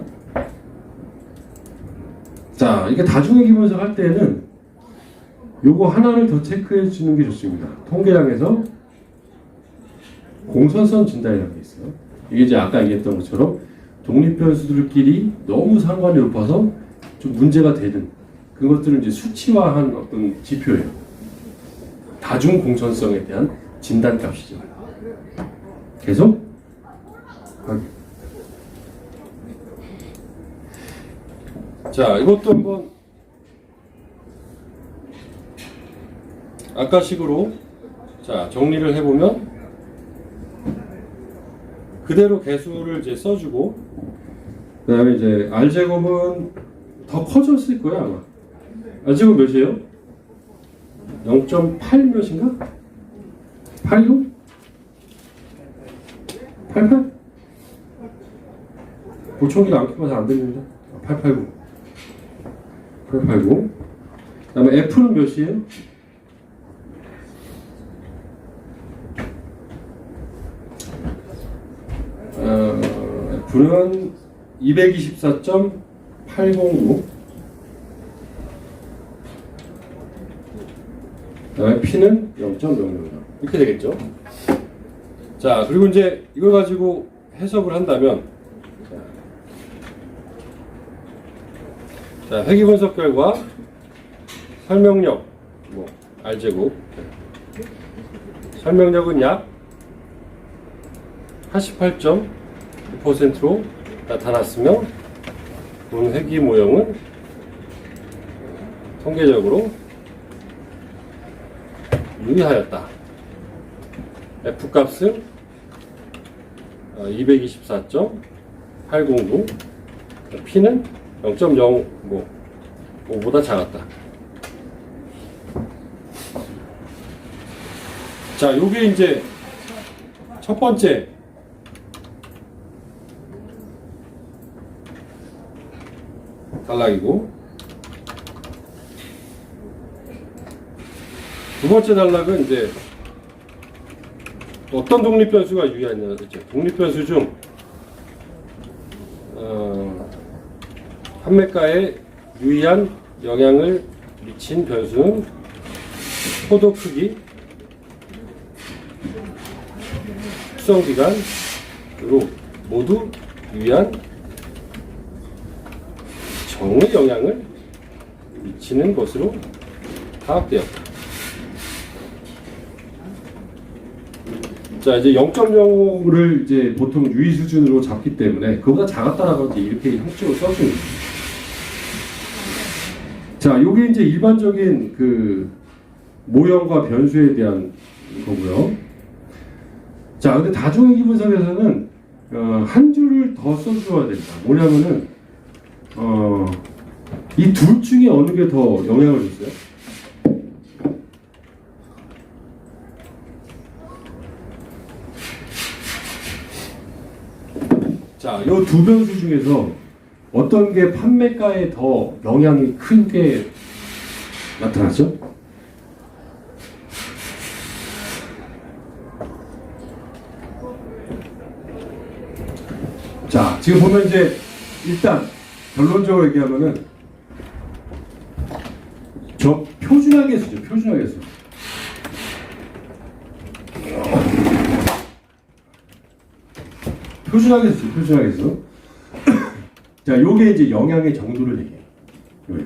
자, 이게 다중회귀 분석할 때는 요거 하나를 더 체크해 주는 게 좋습니다. 통계량에서 공선성 진단이라는 게 있어요. 이게 이제 아까 얘기했던 것처럼 독립 변수들끼리 너무 상관이 높아서 좀 문제가 되는 그것들을 이제 수치화한 어떤 지표예요. 다중 공선성에 대한 진단값이죠. 계속 자, 이것도 한번 아까 식으로 자 정리를 해보면 그대로 개수를 이제 써주고 그 다음에 이제 R제곱은 더 커졌을 거야 아마. R제곱 몇이에요? 0.8 몇인가? 86? 88? 보청기를 안 켜봐서 안 들립니다. 889 889 그 다음에 F는 몇이에요? F는 224.809 그 다음에 P는 0.000 이렇게 되겠죠. 자, 그리고 이제 이걸 가지고 해석을 한다면 자, 회귀 분석 결과 설명력 뭐 R제곱 설명력은 약 88.9%로 나타났으며 본 회귀 모형은 통계적으로 유의하였다. F값은 224.809, P는 0.055보다 작았다. 자, 요게 이제 첫 번째 단락이고, 두 번째 단락은 이제 어떤 독립변수가 유의하냐 했죠. 독립변수 중 판매가에 유의한 영향을 미친 변수는 포도 크기, 숙성 기간으로 모두 유의한 정의 영향을 미치는 것으로 파악되었다. 자, 이제 0.05를 이제 보통 유의 수준으로 잡기 때문에 그보다 작았다라고 이제 이렇게 형식으로 써줍니다. 자, 요게 이제 일반적인 그 모형과 변수에 대한 거고요. 자, 근데 다중회귀 분석에서는 한 줄을 더 써줘야 된다. 뭐냐면은 이 둘 중에 어느 게 더 영향을 줬어요? 자, 요 두 변수 중에서 어떤 게 판매가에 더 영향이 크게 나타나죠? 자, 지금 보면 이제 일단 결론적으로 얘기하면은 저 표준화계수죠. 표준화계수. 표준화계수, 표준화계수. 자, 요게 이제 영향의 정도를 얘기해요. 요게.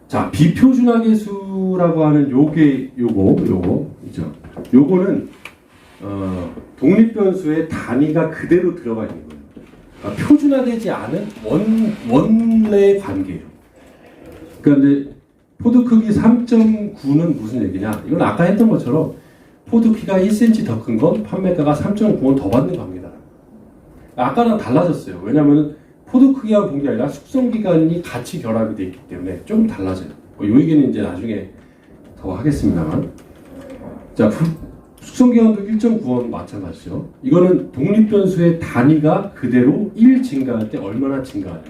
자, 비표준화계수라고 하는 요게 요거 있죠. 요거는 독립변수의 단위가 그대로 들어가 있는 거예요. 그러니까 표준화되지 않은 원래의 관계예요. 그러니까 이제 포드 크기 3.9는 무슨 얘기냐? 이건 아까 했던 것처럼 포드 키가 1cm 더 큰 건 판매가가 3.9원 더 받는 겁니다. 아까랑 달라졌어요. 왜냐하면 포드 크기와 본 게 아니라 숙성 기간이 같이 결합이 되어 있기 때문에 좀 달라져요. 이 얘기는 이제 나중에 더 하겠습니다만. 자, 숙성 기간도 1.9원 마찬가지죠. 이거는 독립변수의 단위가 그대로 1 증가할 때 얼마나 증가하냐.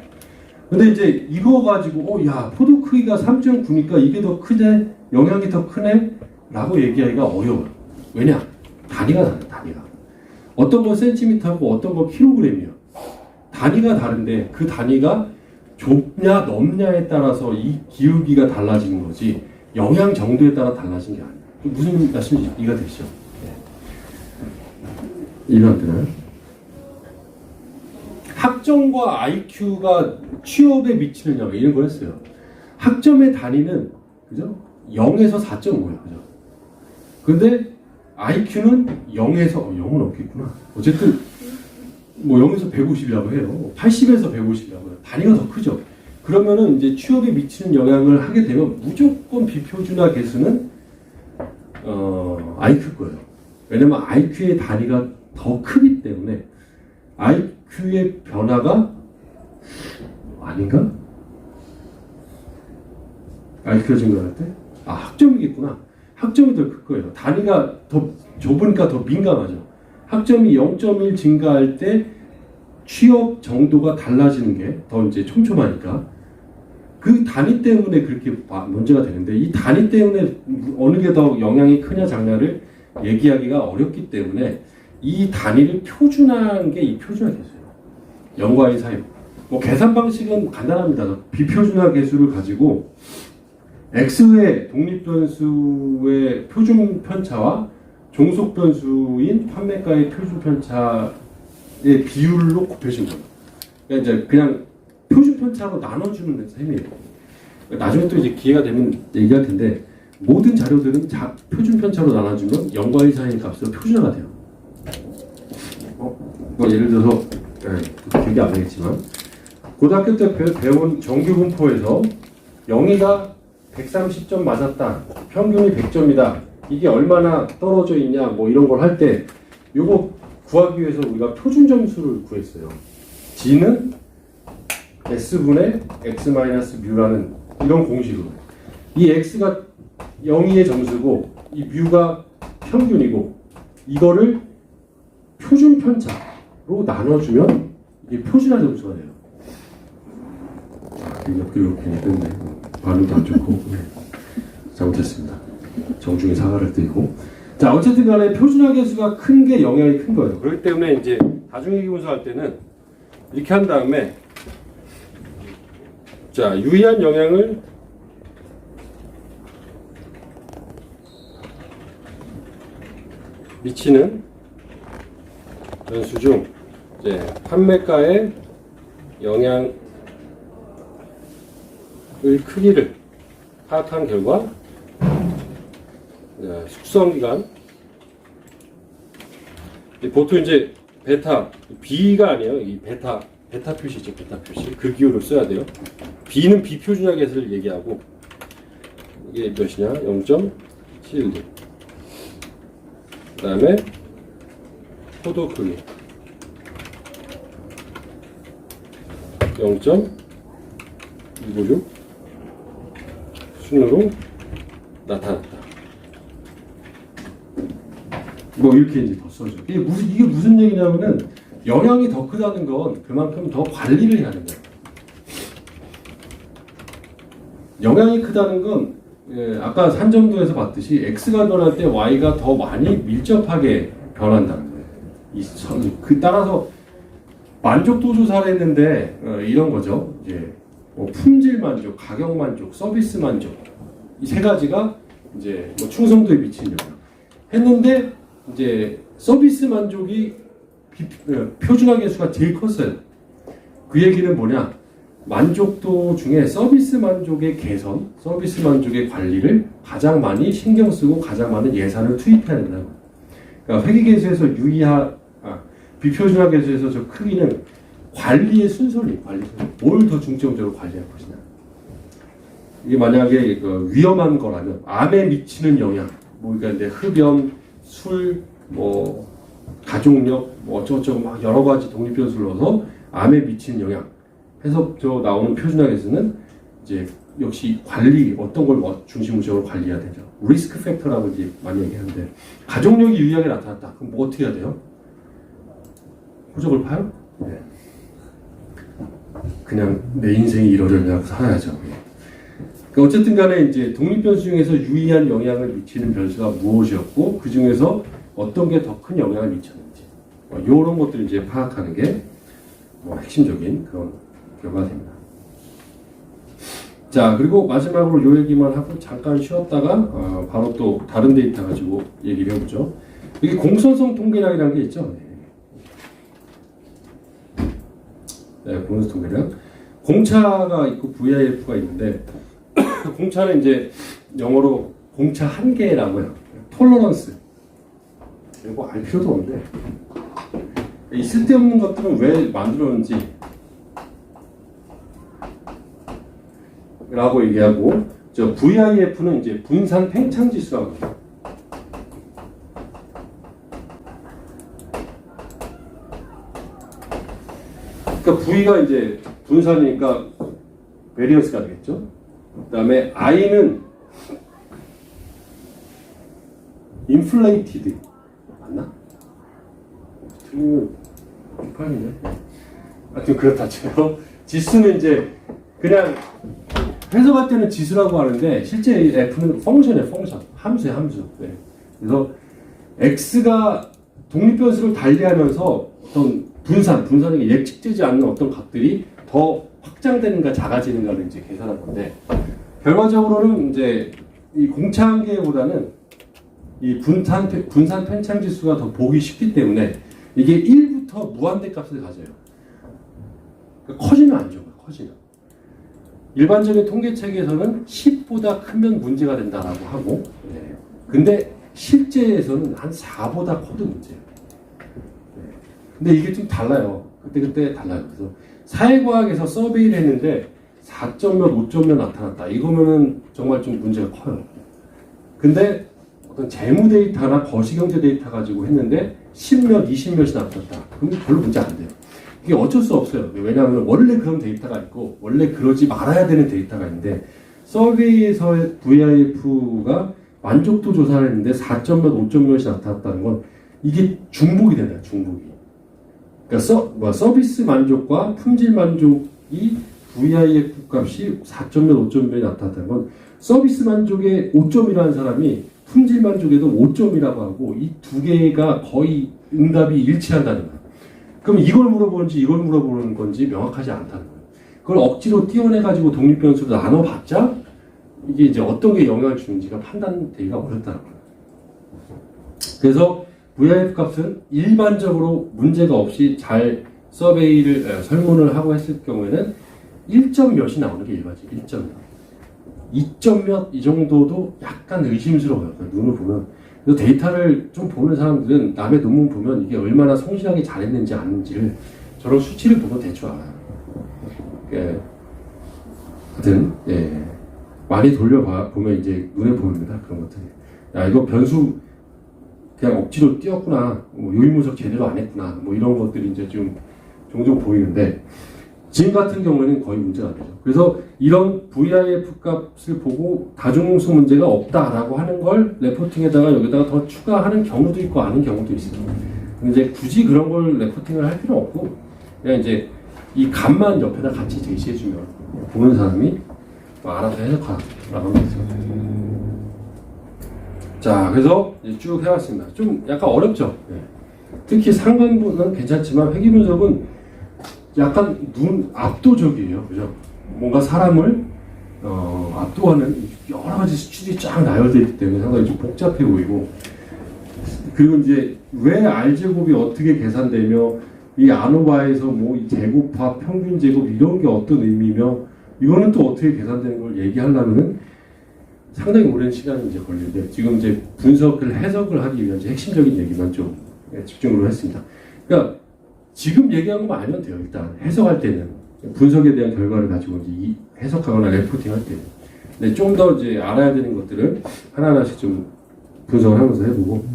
근데 이제 이거 가지고 야, 포도 크기가 3.9니까 이게 더 크네, 영향이 더 크네 라고 얘기하기가 어려워요. 왜냐? 단위가 다르다. 단위가. 어떤 건 센티미터고 어떤 건 킬로그램이에요. 단위가 다른데 그 단위가 좁냐 넓냐에 따라서 이 기울기가 달라지는 거지 영향 정도에 따라 달라진 게 아니에요. 무슨 말씀인지 이해가 되시죠? 이해가 안 되나요? 학점과 IQ가 취업에 미치는 영향 이런 걸 했어요. 학점의 단위는 그죠? 0에서 4.5예요. 그죠? 근데 IQ는 0에서 0은 없겠구나. 어쨌든 뭐 0에서 150이라고 해요. 80에서 150이라고 해요. 단위가 더 크죠. 그러면은 이제 취업에 미치는 영향을 하게 되면 무조건 비표준화 계수는 IQ 거예요. 왜냐면 IQ의 단위가 더 크기 때문에 IQ의 변화가 아닌가? IQ가 증가할 때? 아, 학점이겠구나. 학점이 더 클 거예요. 단위가 더 좁으니까 더 민감하죠. 학점이 0.1 증가할 때 취업 정도가 달라지는 게 더 이제 촘촘하니까 그 단위 때문에 그렇게 문제가 되는데 이 단위 때문에 어느 게 더 영향이 크냐 작냐를 얘기하기가 어렵기 때문에 이 단위를 표준화한 게 이 표준화 계수예요. 0과 1 사이. 뭐 계산 방식은 간단합니다. 비표준화 계수를 가지고 X의 독립변수의 표준 편차와 종속 변수인 판매가의 표준 편차의 비율로 곱해준 거예요. 그러니까 이제 그냥 표준 편차로 나눠주는 셈이에요. 나중에 또 이제 기회가 되면 얘기할 텐데 모든 자료들은 표준 편차로 나눠주면 0과 1 사이의 값으로 표준화가 돼요. 뭐 예를 들어서 기억이 안 나겠지만 고등학교 때 배운 정규분포에서 영희가 130점 맞았다. 평균이 100점이다. 이게 얼마나 떨어져 있냐 뭐 이런 걸 할 때 요거 구하기 위해서 우리가 표준 점수를 구했어요. G는 S분의 X-뮤라는 이런 공식으로 이 X가 영희의 점수고 이 뮤가 평균이고 이거를 표준 편차로 나눠주면 이게 표준화 점수가 돼요. 이렇게 됐네. 발음도 안 좋고 잘못했습니다. 정중히 사과를 드리고 자 어쨌든 간에 표준화 계수가 큰 게 영향이 큰 거예요. 그렇기 때문에 이제 다중이기 분석할 때는 이렇게 한 다음에 자 유의한 영향을 미치는 변수 중 이제 판매가의 영향을 크기를 파악한 결과 숙성 기간 보통 이제 베타 B가 아니에요. 이 베타 표시죠. 베타 표시 그 기호를 써야 돼요. B는 비표준화 계수를 얘기하고 이게 몇이냐? 0.71. 그 다음에 포도 크기 0.296 순으로 나타났다. 뭐 이렇게 이제 더 써줘. 이게 무슨 얘기냐면은 영향이 더 크다는 건 그만큼 더 관리를 해야 된다. 영향이 크다는 건 아까 산점도에서 봤듯이 X가 변할 때 Y가 더 많이 밀접하게 변한다는 거예요. 따라서 만족도 조사를 했는데 이런 거죠. 이제 뭐 품질 만족, 가격 만족, 서비스 만족 이 세 가지가 이제 뭐 충성도에 미치는 영향 했는데 이제 서비스 만족이 표준화 계수가 제일 컸어요. 그 얘기는 뭐냐? 만족도 중에 서비스 만족의 개선, 서비스 만족의 관리를 가장 많이 신경 쓰고 가장 많은 예산을 투입해야 된다고. 그러니까 회계계수에서 비표준화 계수에서 저 크기는 관리의 순서를 뭘 더 중점적으로 관리할 것이냐. 이게 만약에 위험한 거라면 암에 미치는 영향, 뭐 그러니까 흡연, 술, 뭐 가족력, 뭐 어쩌고저쩌고 막 여러 가지 독립 변수를 넣어서 암에 미치는 영향 해서 저 나오는 표준화 계수는 이제 역시 관리 어떤 걸 중심적으로 관리해야 되죠. 리스크 팩터라고 이제 많이 얘기하는데 가족력이 유의하게 나타났다. 그럼 뭐 어떻게 해야 돼요? 호적을 파요? 네. 그냥 내 인생이 이러려고 살아야죠. 그러니까 어쨌든 간에 이제 독립 변수 중에서 유의한 영향을 미치는 변수가 무엇이었고 그 중에서 어떤 게 더 큰 영향을 미쳤는지 이런 것들을 이제 파악하는 게 핵심적인 그런 결과가 됩니다. 자 그리고 마지막으로 요 얘기만 하고 잠깐 쉬었다가 바로 또 다른 데이터 가지고 얘기를 해보죠. 여기 공선성 통계량이라는 게 있죠. 네, 공선성 통계량. 공차가 있고 VIF가 있는데 공차는 이제 영어로 공차 한계라고 해요. 톨러런스. 이거 알 필요도 없는데 이 쓸데없는 것들은 왜 만들었는지 라고 얘기하고 저 VIF는 이제 분산 팽창 지수라고 해요. 그러니까 V가 이제 분산이니까 베리언스가 되겠죠. 그 다음에 I는 인플레이티드 맞나? 틀리면 비판이네. 하여튼 그렇다 쳐요. 지수는 이제 그냥 해석할 때는 지수라고 하는데 실제 F는 펑션이에요. 펑션. 함수예요. 함수. 네. 그래서 X가 독립변수를 달리하면서 어떤 분산이 예측되지 않는 어떤 값들이 더 확장되는가 작아지는가를 이제 계산한 건데 결과적으로는 이제 이 공차 한계보다는 이 분산 팽창 지수가 더 보기 쉽기 때문에 이게 1부터 무한대 값을 가져요. 그러니까 커지면 안 좋아요. 커지면. 일반적인 통계 체계에서는 10보다 크면 문제가 된다라고 하고 네. 근데 실제에서는 한 4보다 커도 문제예요. 네. 근데 이게 좀 달라요. 그때 달라요. 그래서 사회과학에서 서베이를 했는데 4점 몇, 5점 몇 나타났다. 이거면은 정말 좀 문제가 커요. 근데 어떤 재무 데이터나 거시경제 데이터 가지고 했는데 10몇, 20몇이 나타났다. 그럼 별로 문제 안 돼요. 이게 어쩔 수 없어요. 왜냐하면 원래 그런 데이터가 있고 원래 그러지 말아야 되는 데이터가 있는데 서베이에서의 VIF가 만족도 조사를 했는데 4점 몇, 5점 몇이 나타났다는 건 이게 중복이 된다. 중복이. 그러니까 서비스 만족과 품질 만족이 VIF 값이 4점 몇, 5점 몇이 나타났다는 건 서비스 만족에 5점이라는 사람이 품질 만족에도 5점이라고 하고 이 두 개가 거의 응답이 일치한다는 거예요. 그럼 이걸 물어보는지 이걸 물어보는 건지 명확하지 않다는 거예요. 그걸 억지로 띄워내가지고 독립변수로 나눠봤자 이게 이제 어떤 게 영향을 주는지가 판단되기가 어렵다는 거예요. 그래서 VIF 값은 일반적으로 문제가 없이 잘 서베이를 설문을 하고 했을 경우에는 1점 몇이 나오는 게 일반적. 1점 몇. 2점 몇 이 정도도 약간 의심스러워요. 눈을 보면. 그래서 데이터를 좀 보는 사람들은 남의 논문 보면 이게 얼마나 성실하게 잘했는지 아닌지를 저런 수치를 보면 대충 알아요. 예. 하여튼 예. 많이 돌려보면 이제 눈에 보입니다. 그런 것들이. 야 이거 변수 그냥 억지로 띄웠구나. 뭐 요인분석 제대로 안 했구나. 뭐 이런 것들이 이제 좀 종종 보이는데 지금 같은 경우에는 거의 문제가 안 되죠. 그래서 이런 VIF 값을 보고 다중응수 문제가 없다라고 하는 걸 레포팅에다가 여기다가 더 추가하는 경우도 있고 아닌 경우도 있어요. 이제 굳이 그런 걸 레포팅을 할 필요 없고 그냥 이제 이 값만 옆에다 같이 제시해주면 보는 사람이 알아서 해석하라고 하면 되죠. 자, 그래서 이제 쭉 해왔습니다. 좀 약간 어렵죠. 네. 특히 상관분은 괜찮지만 회귀분석은 약간 압도적이에요. 그죠? 뭔가 사람을 압도하는 여러 가지 수치들이 쫙 나열되어 있기 때문에 상당히 좀 복잡해 보이고 그리고 이제 왜 R제곱이 어떻게 계산되며 이 아노바에서 뭐 이 제곱합, 평균 제곱 이런 게 어떤 의미며 이거는 또 어떻게 계산되는 걸 얘기하려면은 상당히 오랜 시간이 이제 걸리는데 지금 이제 분석을 해석을 하기 위한 이제 핵심적인 얘기만 좀 집중으로 했습니다. 그러니까 지금 얘기한 것만 알면 돼요. 일단 해석할 때는 분석에 대한 결과를 가지고 이제 해석하거나 레포팅 할 때는. 근데 좀 더 이제 알아야 되는 것들을 하나하나씩 좀 분석을 하면서 해보고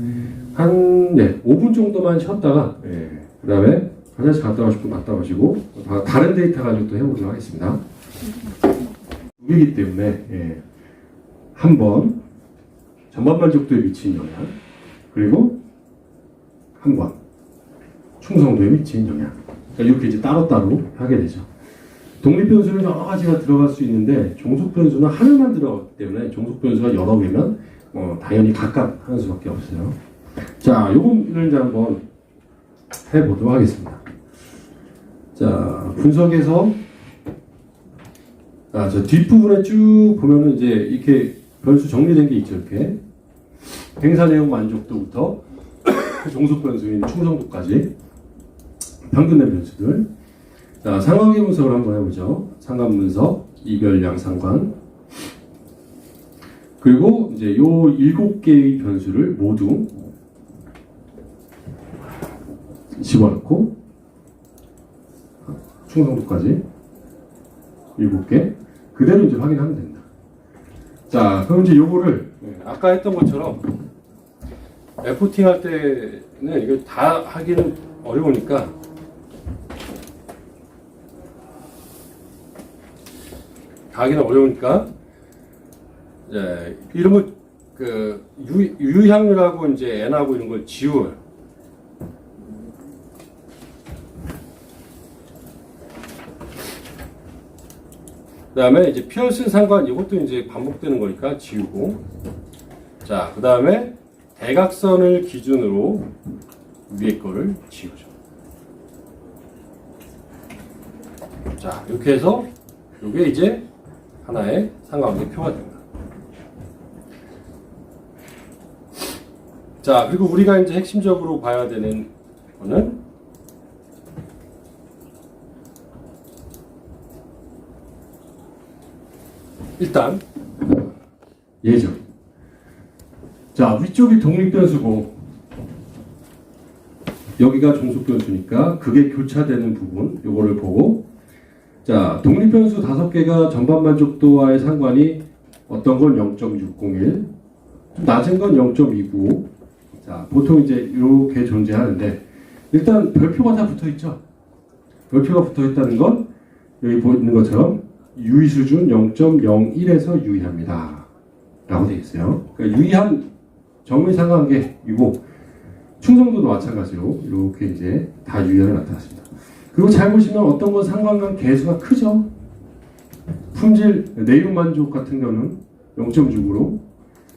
한 5분 정도만 쉬었다가 그다음에 화장실 갔다 오시고 갔다 오시고 다른 데이터 가지고 또 해보도록 하겠습니다. 두 개이기 때문에 한번 전반 만족도에 미치는 영향 그리고 한 번 충성도에 미치는 영향. 그러니까 이렇게 이제 따로따로 하게 되죠. 독립변수는 여러 가지가 들어갈 수 있는데 종속변수는 하나만 들어가기 때문에 종속변수가 여러 개면 당연히 각각 하는 수밖에 없어요. 자, 요거를 이제 한번 해보도록 하겠습니다. 자, 분석에서 저 뒷부분에 쭉 보면은 이제 이렇게 변수 정리된 게 있죠. 이렇게 행사 내용 만족도부터 종속변수인 충성도까지 평균된 변수들. 자, 상관계 분석을 한번 해보죠. 상관분석, 이별 양상관. 그리고 이제 요 7개의 변수를 모두 집어넣고 충성도까지 7개 그대로 이제 확인하면 된다. 자, 그럼 이제 요거를 아까 했던 것처럼 레포팅 할 때는 이거 다 하기는 어려우니까 이런 거 유향률하고 이제 n하고 이런 걸 지워요. 그다음에 이제 피어슨 상관 이것도 이제 반복되는 거니까 지우고 자, 그다음에 대각선을 기준으로 위에 거를 지우죠. 자, 이렇게 해서 이게 이제 하나의 상관관계 표가 됩니다. 자, 그리고 우리가 이제 핵심적으로 봐야 되는 거는 일단 예정. 자, 위쪽이 독립변수고 여기가 종속 변수니까 그게 교차되는 부분 요거를 보고 자 독립 변수 5개가 전반 만족도와의 상관이 어떤 건 0.601 좀 낮은 건 0.295 자 보통 이제 이렇게 존재하는데 일단 별표가 다 붙어 있죠. 별표가 붙어 있다는 건 여기 보이는 것처럼 유의 수준 0.01에서 유의합니다 라고 되어 있어요. 그러니까 유의한 정의 상관계이고 충성도도 마찬가지로 이렇게 이제 다 유의하게 나타났습니다. 그리고 잘 보시면 어떤 건 상관관 계수가 크죠. 품질 내용 만족 같은 경우는 0.6으로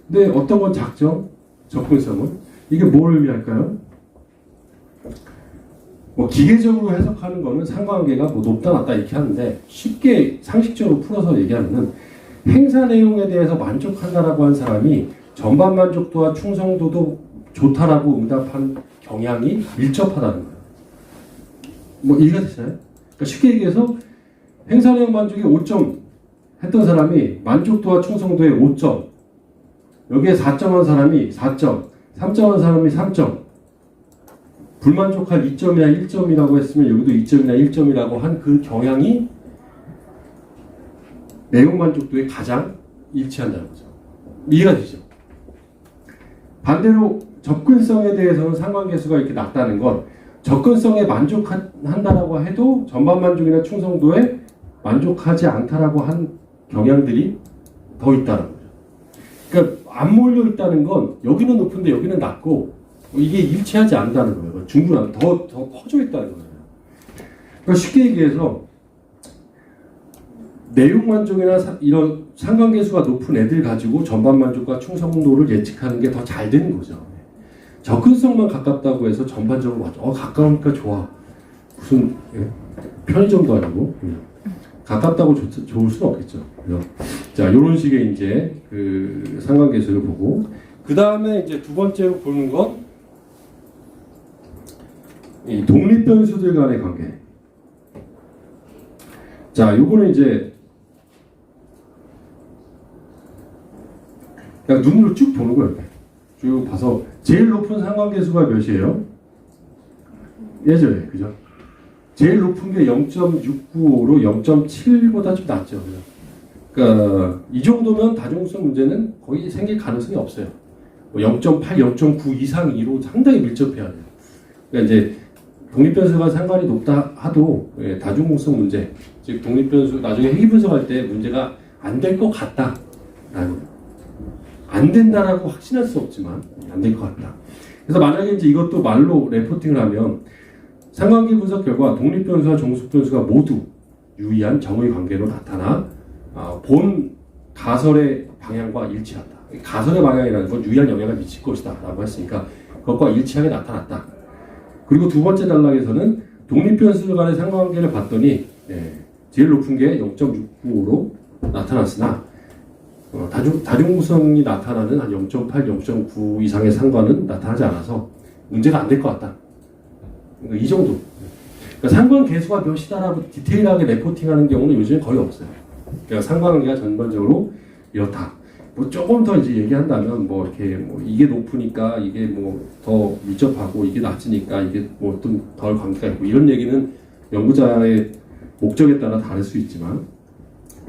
근데 어떤 건 작죠. 접근성은 이게 뭘 의미할까요? 뭐 기계적으로 해석하는 거는 상관관계가 뭐 높다 낮다 이렇게 하는데 쉽게 상식적으로 풀어서 얘기하면은 행사 내용에 대해서 만족한다라고 한 사람이 전반 만족도와 충성도도 좋다라고 응답한 경향이 밀접하다는 거예요. 뭐 이해가 되시나요? 그러니까 쉽게 얘기해서 행사 내용 만족이 5점 했던 사람이 만족도와 충성도에 5점 여기에 4점 한 사람이 4점 3점 한 사람이 3점 불만족할 2점이나 1점이라고 했으면 여기도 2점이나 1점이라고 한 그 경향이 내용 만족도에 가장 일치한다는 거죠. 이해가 되죠? 반대로 접근성에 대해서는 상관계수가 이렇게 낮다는 건 접근성에 만족한다라고 해도 전반 만족이나 충성도에 만족하지 않다라고 한 경향들이 더 있다는 거죠. 그러니까 안 몰려 있다는 건 여기는 높은데 여기는 낮고 이게 일치하지 않는다는 거예요. 중구난 더 퍼져 있다는 거예요. 그러니까 쉽게 얘기해서 내용 만족이나 이런 상관계수가 높은 애들 가지고 전반 만족과 충성도를 예측하는 게 더 잘 되는 거죠. 접근성만 가깝다고 해서 전반적으로 맞아. 가까우니까 좋아. 무슨 편의점도 아니고 가깝다고 좋을 수는 없겠죠. 그래서 자 이런 식의 이제 그 상관계수를 보고 그 다음에 이제 두 번째로 보는 건 이 독립 변수들 간의 관계. 자 요거는 이제 그냥 눈으로 쭉 보는 거예요. 쭉 봐서 제일 높은 상관계수가 몇이에요? 예전에 그죠? 제일 높은 게 0.695로 0.7보다 좀 낮죠. 그러니까 이 정도면 다중성 문제는 거의 생길 가능성이 없어요. 뭐 0.8, 0.9 이상으로 상당히 밀접해야 돼요. 그러니까 이제 독립변수가 상관이 높다 하도 다중성 문제, 즉 독립변수 나중에 회귀 분석할 때 문제가 안 될 것 같다라는 안 된다라고 확신할 수 없지만 안 될 것 같다. 그래서 만약에 이제 이것도 말로 레포팅을 하면 상관계 분석 결과 독립변수와 종속변수가 모두 유의한 정의 관계로 나타나 본 가설의 방향과 일치한다. 가설의 방향이라는 건 유의한 영향을 미칠 것이다 라고 했으니까 그것과 일치하게 나타났다. 그리고 두 번째 단락에서는 독립변수 간의 상관관계를 봤더니 제일 높은 게 0.695로 나타났으나 다중성이 나타나는 한 0.8, 0.9 이상의 상관은 나타나지 않아서 문제가 안 될 것 같다. 그러니까 이 정도. 그러니까 상관 계수가 몇이다라고 디테일하게 레포팅하는 경우는 요즘에 거의 없어요. 그러니까 상관관계가 전반적으로 이렇다. 뭐 조금 더 이제 얘기한다면 뭐 이렇게 뭐 이게 높으니까 이게 뭐 더 밀접하고 이게 낮으니까 이게 뭐 좀 덜 관계가 있고 이런 얘기는 연구자의 목적에 따라 다를 수 있지만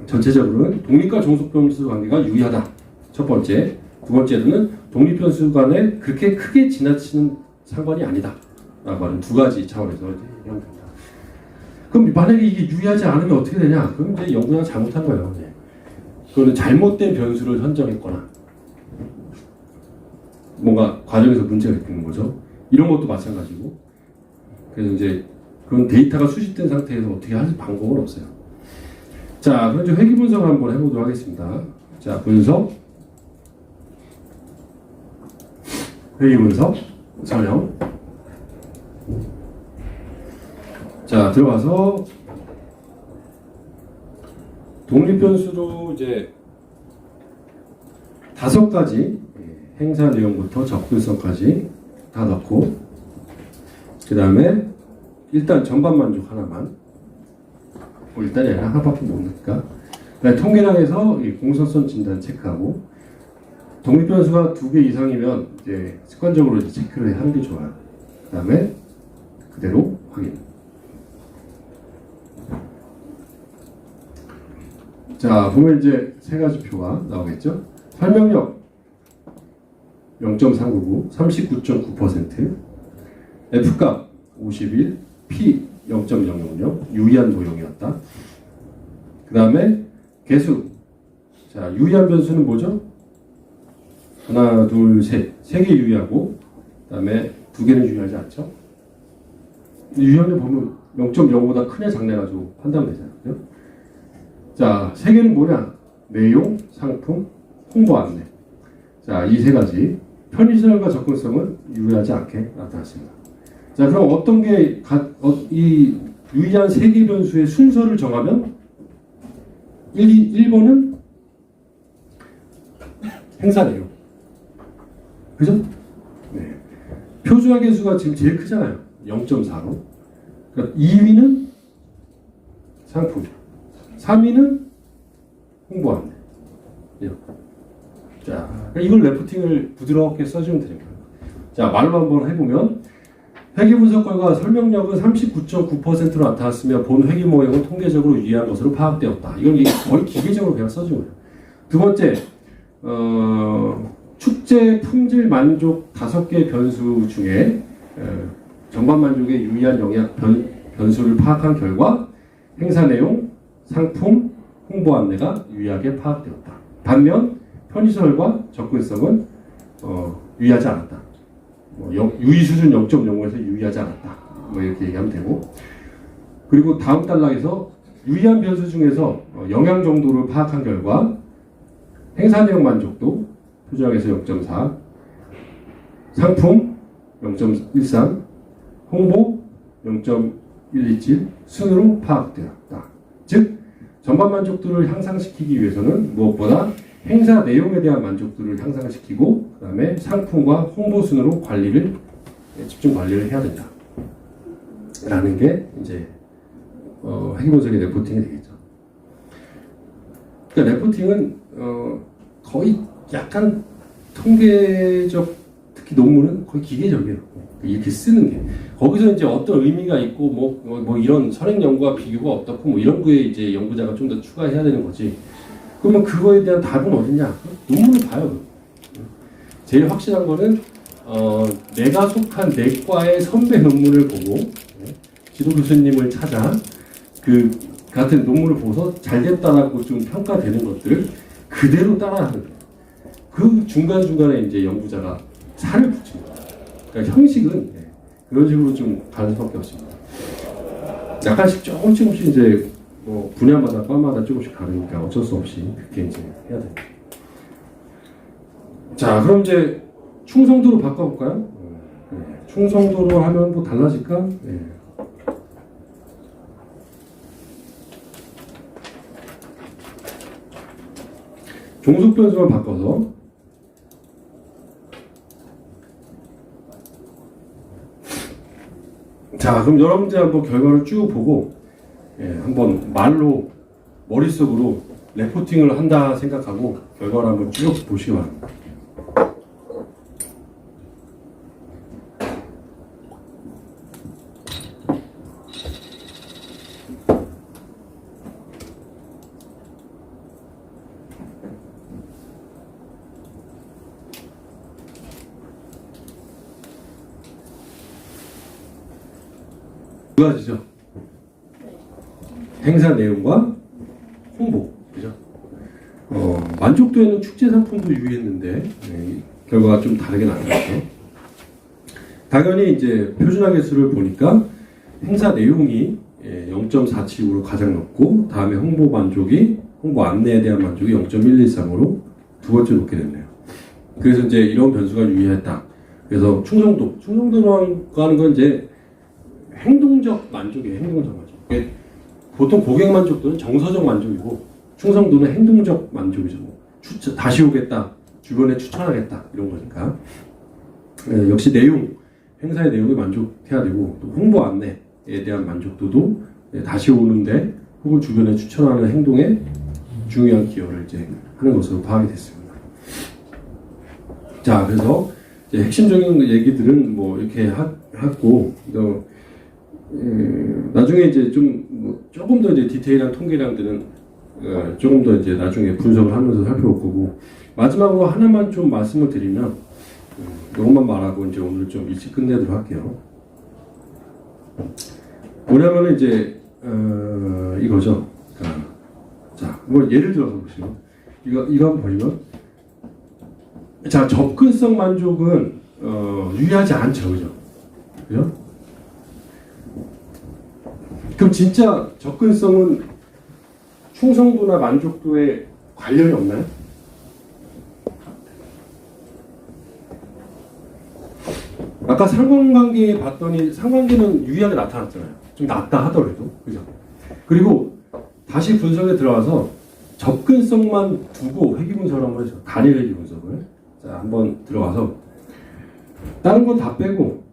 전체적으로는 독립과 종속변수 관계가 유의하다. 첫 번째. 두 번째로는 독립변수 간에 그렇게 크게 지나치는 상관이 아니다. 라고 하는 두 가지 차원에서 얘기하면 됩니다. 그럼 만약에 이게 유의하지 않으면 어떻게 되냐? 그럼 이제 연구자가 잘못한 거예요. 그거는 잘못된 변수를 선정했거나 뭔가 과정에서 문제가 있는 거죠. 이런 것도 마찬가지고. 그래서 이제 그런 데이터가 수집된 상태에서 어떻게 할 방법은 없어요. 자, 그럼 이제 회귀 분석을 한번 해보도록 하겠습니다. 자, 분석. 회귀 분석. 설명. 자, 들어가서 독립변수로 이제 5가지 행사 내용부터 접근성까지 다 넣고 그 다음에 일단 전반 만족 하나만 일단 하나밖에 못 넣으니까 통계량에서 공선성 진단 체크하고 독립변수가 2개 이상이면 이제 습관적으로 이제 체크를 하는 게 좋아요. 그 다음에 그대로 확인. 자, 보면 이제 세 가지 표가 나오겠죠. 설명력 0.399, 39.9%, F값 51, P 0.000, 유의한 도형이었다. 그 다음에 개수. 자, 유의한 변수는 뭐죠? 하나, 둘, 셋. 세 개 유의하고, 그 다음에 두 개는 유의하지 않죠? 유의한 거 보면 0.05보다 크냐 작냐 가지고 판단하면 되잖아요. 그죠? 자, 세 개는 뭐냐? 내용, 상품, 홍보 안내. 자, 이 세 가지. 편의시설과 접근성은 유의하지 않게 나타났습니다. 자, 그럼 어떤 게, 이 유의한 세 개 변수의 순서를 정하면 1번은 행사 내용. 그죠? 네. 표준화 개수가 지금 제일 크잖아요. 0.4로. 그러니까 2위는 상품. 3위는 홍보 안내. 자, 이걸 레포팅을 부드럽게 써주면 되는 거예요. 자, 말로 한번 해보면 회계 분석권과 설명력은 39.9%로 나타났으며 본 회계 모형은 통계적으로 유의한 것으로 파악되었다. 이건 거의 기계적으로 그냥 써준 거예요. 두 번째, 축제 품질 만족 5개 변수 중에 전반 만족에 유의한 영역 변수를 파악한 결과 행사 내용, 상품, 홍보 안내가 유의하게 파악되었다. 반면 편의시설과 접근성은 유의하지 않았다. 유의 수준 0.05에서 유의하지 않았다. 뭐 이렇게 얘기하면 되고. 그리고 다음 단락에서 유의한 변수 중에서 영향 정도를 파악한 결과 행사 내용 만족도 표준화에서 0.4, 상품 0.13, 홍보 0.127 순으로 파악되었다. 즉 전반 만족도를 향상시키기 위해서는 무엇보다 행사 내용에 대한 만족도를 향상시키고 그 다음에 상품과 홍보 순으로 집중 관리를 해야 된다. 라는 게 이제 회계 분석의 레포팅이 되겠죠. 그러니까 레포팅은 거의 약간 통계적 특히 논문은 거의 기계적이에요. 이렇게 쓰는 게 거기서 이제 어떤 의미가 있고 뭐 이런 선행 연구와 비교가 어떻고 뭐 이런 거에 이제 연구자가 좀 더 추가해야 되는 거지. 그러면 그거에 대한 답은 어디냐? 논문을 봐요. 제일 확실한 거는 내가 속한 내과의 선배 논문을 보고 지도 교수님을 찾아 그 같은 논문을 보고서 잘 됐다라고 좀 평가되는 것들을 그대로 따라하는 거예요. 그 중간중간에 이제 연구자가 살을 붙입니다. 그러니까 형식은 그런 식으로 좀 가는 수밖에 없습니다. 약간씩 조금씩 이제 뭐 분야마다 과마다 조금씩 다르니까 어쩔 수 없이 그렇게 이제 해야 됩니다. 자, 그럼 이제 충성도로 바꿔볼까요? 충성도로 하면 뭐 달라질까? 종속 변수만 바꿔서 자, 그럼 여러분들 한번 결과를 쭉 보고 한번 말로 머릿속으로 레포팅을 한다 생각하고 결과를 한번 쭉 보시기 바랍니다. 두 가지죠. 행사 내용과 홍보, 그죠? 만족도에는 축제 상품도 유의했는데 결과가 좀 다르게 나타났죠. 당연히 이제 표준화 개수를 보니까 행사 내용이 0.47으로 가장 높고 다음에 홍보 안내에 대한 만족이 0.113으로 두 번째 높게 됐네요. 그래서 이제 이런 변수가 유의했다. 그래서 충성도라고 하는 건 이제 행동적 만족이에요. 행동적 만족. 보통 고객 만족도는 정서적 만족이고 충성도는 행동적 만족이죠. 다시 오겠다, 주변에 추천하겠다 이런 거니까. 역시 행사의 내용에 만족해야 되고 또 홍보 안내에 대한 만족도도 다시 오는데 혹은 주변에 추천하는 행동에 중요한 기여를 이제 하는 것으로 파악이 됐습니다. 자, 그래서 이제 핵심적인 얘기들은 뭐 이렇게 하고 나중에 이제 뭐 조금 더 이제 디테일한 통계량들은 조금 더 이제 나중에 분석을 하면서 살펴볼 거고, 마지막으로 하나만 좀 말씀을 드리면, 이것만 말하고 이제 오늘 좀 일찍 끝내도록 할게요. 뭐냐면은 이제 이거죠. 자, 뭐 예를 들어서 보시면 이거 한번 보시면, 자, 접근성 만족은 유의하지 않죠, 그죠? 그죠? 그럼 진짜 접근성은 충성도나 만족도에 관련이 없나요? 아까 상관관계 봤더니 상관계는 유의하게 나타났잖아요. 좀 낮다 하더라도, 그죠? 그리고 다시 분석에 들어가서 접근성만 두고 회귀분석을 한번 해서 단일 회귀분석을 자 한번 들어가서 다른 건 다 빼고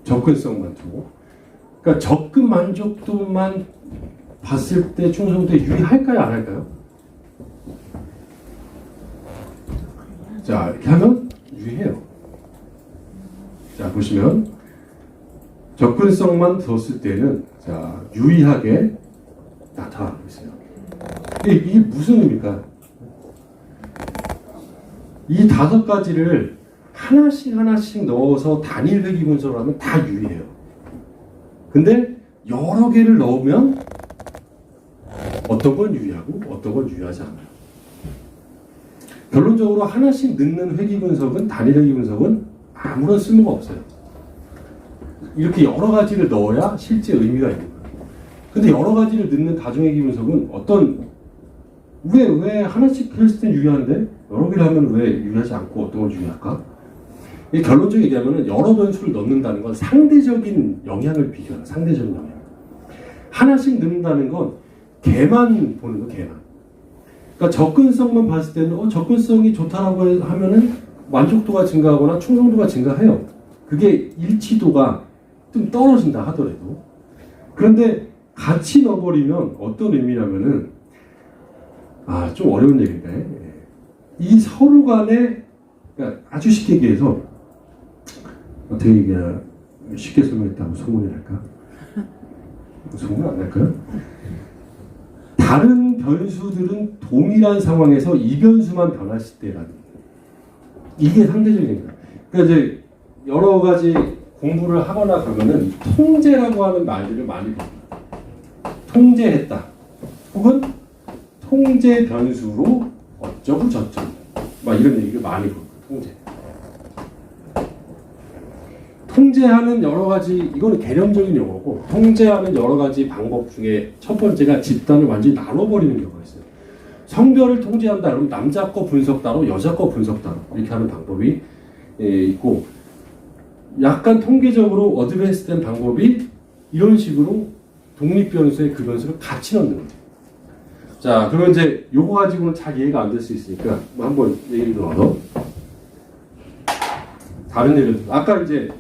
접근성만 두고, 그러니까 접근 만족도만 봤을 때 충성도에 유의할까요, 안 할까요? 자, 이렇게 하면 유의해요. 자, 보시면 접근성만 뒀을 때는 자 유의하게 나타나고 있어요. 이게 무슨 의미일까요? 이 5가지를 하나씩 넣어서 단일 회귀 분석을 하면 다 유의해요. 근데 여러 개를 넣으면 어떤 건 유의하고 어떤 건 유의하지 않아요. 결론적으로 하나씩 넣는 회귀 분석은, 단일 회귀 분석은 아무런 쓸모가 없어요. 이렇게 여러 가지를 넣어야 실제 의미가 있는 거예요. 근데 여러 가지를 넣는 다중회귀 분석은 왜 하나씩 했을 땐 유의하는데 여러 개를 하면 왜 유의하지 않고 어떤 걸 유의할까? 결론적으로 얘기하면 여러 변수를 넣는다는 건 상대적인 영향을 비교하는 상대적인 영향. 하나씩 넣는다는 건 개만 보는 거, 개만. 그러니까 접근성만 봤을 때는 접근성이 좋다라고 하면은 만족도가 증가하거나 충성도가 증가해요. 그게 일치도가 좀 떨어진다 하더라도. 그런데 같이 넣어버리면 어떤 의미냐면은 좀 어려운 얘기인데, 이 서로 간에, 그러니까 아주 쉽게 얘기해서 어떻게 얘기야, 쉽게 설명했다고 소문이 날까? 소문 안 날까요? 다른 변수들은 동일한 상황에서 이 변수만 변했을 때라는, 이게 상대적인 거예요. 그러니까 이제 여러 가지 공부를 하거나 그러면은 통제라고 하는 말들을 많이 봅니다. 통제했다. 혹은 통제 변수로 어쩌고 저쩌고. 막 이런 얘기를 많이 봅니다. 통제. 통제하는 여러 가지, 이거는 개념적인 용어고, 통제하는 여러 가지 방법 중에 첫 번째가 집단을 완전히 나눠버리는 경우가 있어요. 성별을 통제한다 그러면 남자 거 분석 따로, 여자 거 분석 따로 이렇게 하는 방법이 있고, 약간 통계적으로 어드밴스된 방법이 이런 식으로 독립 변수에 그 변수를 같이 넣는 거죠. 자, 그러면 이제 요거 가지고는 잘 이해가 안 될 수 있으니까 한번 얘기를 들어서 다른 예를 들어, 아까 이제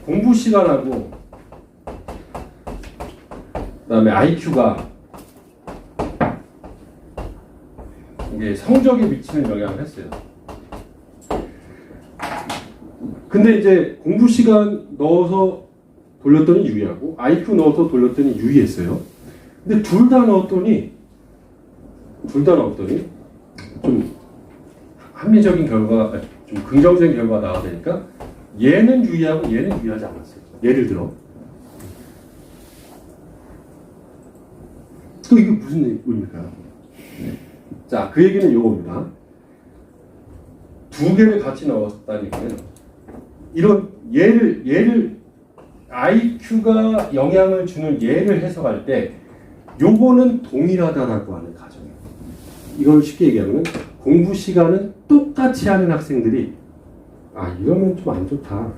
공부 시간하고 그다음에 IQ가 이게 성적에 미치는 영향을 했어요. 근데 이제 공부 시간 넣어서 돌렸더니 유의하고 IQ 넣어서 돌렸더니 유의했어요. 근데 둘 다 넣었더니 좀 합리적인 결과, 좀 긍정적인 결과가 나와야 되니까 얘는 유의하고 얘는 유의하지 않았어요. 예를 들어 또 이게 무슨 의미일까요? 자, 그 얘기는 이겁니다. 두 개를 같이 넣었다니까요. 이런 얘를 IQ가 영향을 주는 얘를 해석할 때 요거는 동일하다라고 하는 가정이에요. 이걸 쉽게 얘기하면 공부 시간은 똑같이 하는 학생들이 이러면 좀 안 좋다.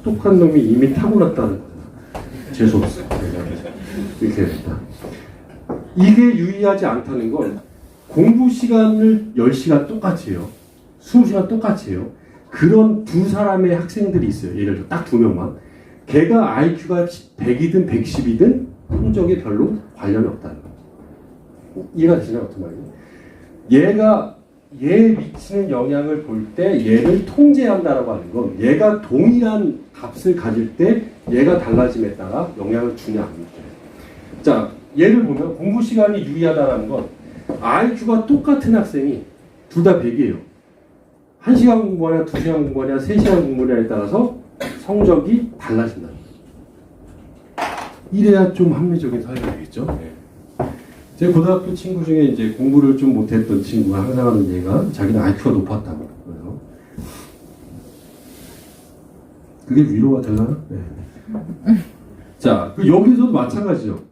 똑똑한 놈이 이미 타고났다는 거잖아. 재수없어. 이렇게 됐다. 이게 유의하지 않다는 건 공부 시간을 10시간 똑같이 해요. 20시간 똑같이 해요. 그런 두 사람의 학생들이 있어요. 예를 들어 딱 두 명만. 걔가 IQ가 100이든 110이든 성적에 별로 관련이 없다는 거예요. 이해가 되시나요? 어떤 말이에요? 얘가 얘에 미치는 영향을 볼 때 얘를 통제한다라고 하는 건 얘가 동일한 값을 가질 때 얘가 달라짐에 따라 영향을 주냐 안 주냐. 자, 예를 보면 공부 시간이 유의하다라는 건 IQ가 똑같은 학생이 둘 다 100이에요. 1시간 공부하냐, 2시간 공부하냐, 3시간 공부하냐에 따라서 성적이 달라진다. 이래야 좀 합리적인 사회가 되겠죠. 네. 제 고등학교 친구 중에 이제 공부를 좀 못했던 친구가 항상 하는 얘기가 자기는 IQ가 높았다고. 그래서 그게 위로가 되려나? 네. 자, 여기서도 마찬가지죠.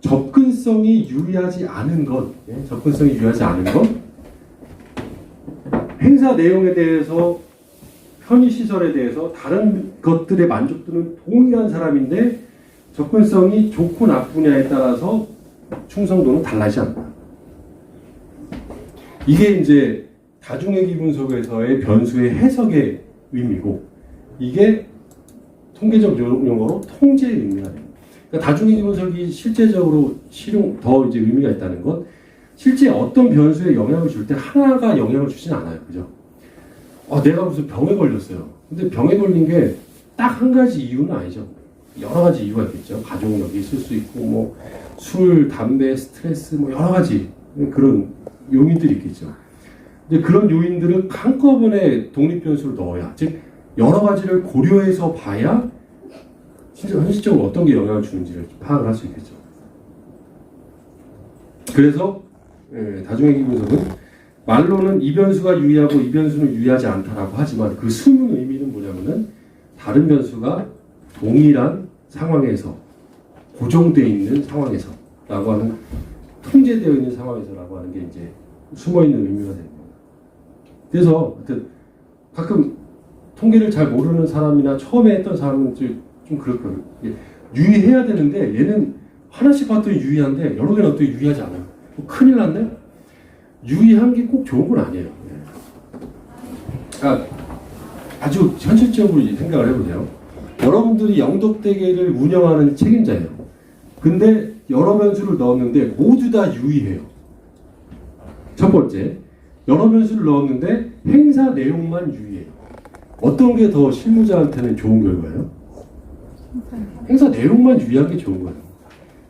접근성이 유리하지 않은 것, 접근성이 유리하지 않은 것, 행사 내용에 대해서, 편의시설에 대해서 다른 것들의 만족도는 동일한 사람인데 접근성이 좋고 나쁘냐에 따라서 충성도는 달라지지 않다. 이게 이제 다중회귀 분석에서의 변수의 해석의 의미고, 이게 통계적 용어로 통제의 의미가 됩니다. 그러니까 다중회귀 분석이 실제적으로 더 이제 의미가 있다는 건 실제 어떤 변수에 영향을 줄 때 하나가 영향을 주진 않아요, 그죠? 내가 무슨 병에 걸렸어요. 근데 병에 걸린 게 딱 한 가지 이유는 아니죠. 여러 가지 이유가 있겠죠. 가족력이 있을 수 있고, 뭐 술, 담배, 스트레스, 뭐 여러 가지 그런 요인들이 있겠죠. 근데 그런 요인들은 한꺼번에 독립 변수를 넣어야, 즉 여러 가지를 고려해서 봐야 진짜 현실적으로 어떤 게 영향을 주는지를 파악을 할 수 있겠죠. 그래서 다중회귀 분석은 말로는 이 변수가 유리하고 이 변수는 유리하지 않다라고 하지만 그 숨은 의미는 뭐냐면은 다른 변수가 동일한 상황에서 고정되어 있는 상황에서 라고 하는 통제되어 있는 상황에서라고 하는 게 이제 숨어있는 의미가 되는 겁니다. 그래서 가끔 통계를 잘 모르는 사람이나 처음에 했던 사람은 좀 그렇거든요. 유의해야 되는데 얘는 하나씩 봤더니 유의한데 여러 개는 또 유의하지 않아요. 큰일 났네? 유의한 게 꼭 좋은 건 아니에요. 그러니까 아주 현실적으로 생각을 해보세요. 여러분들이 영덕대계를 운영하는 책임자예요. 근데 여러 변수를 넣었는데 모두 다 유의해요. 첫 번째, 여러 변수를 넣었는데 행사 내용만 유의해요. 어떤 게 더 실무자한테는 좋은 결과예요? 행사 내용만 유의한 게 좋은 거예요.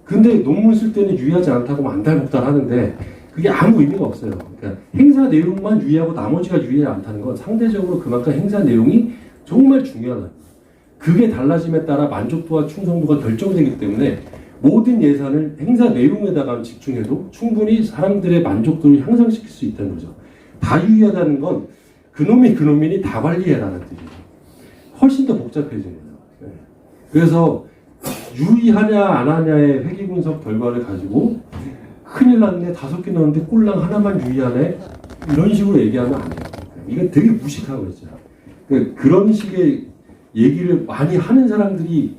근데 논문 쓸 때는 유의하지 않다고 안달복달 하는데 그게 아무 의미가 없어요. 그러니까 행사 내용만 유의하고 나머지가 유의하지 않다는 건 상대적으로 그만큼 행사 내용이 정말 중요하다. 그게 달라짐에 따라 만족도와 충성도가 결정되기 때문에 모든 예산을 행사 내용에다가 집중해도 충분히 사람들의 만족도를 향상시킬 수 있다는 거죠. 다 유의하다는 건 그놈이 다 관리해라는 뜻이에요. 훨씬 더 복잡해진 거예요. 그래서 유의하냐 안 하냐의 회귀분석 결과를 가지고 큰일 났네, 5개 넣었는데 꼴랑 하나만 유의하네, 이런 식으로 얘기하면 안 돼요. 이건 되게 무식한 거죠. 그런 식의 얘기를 많이 하는 사람들이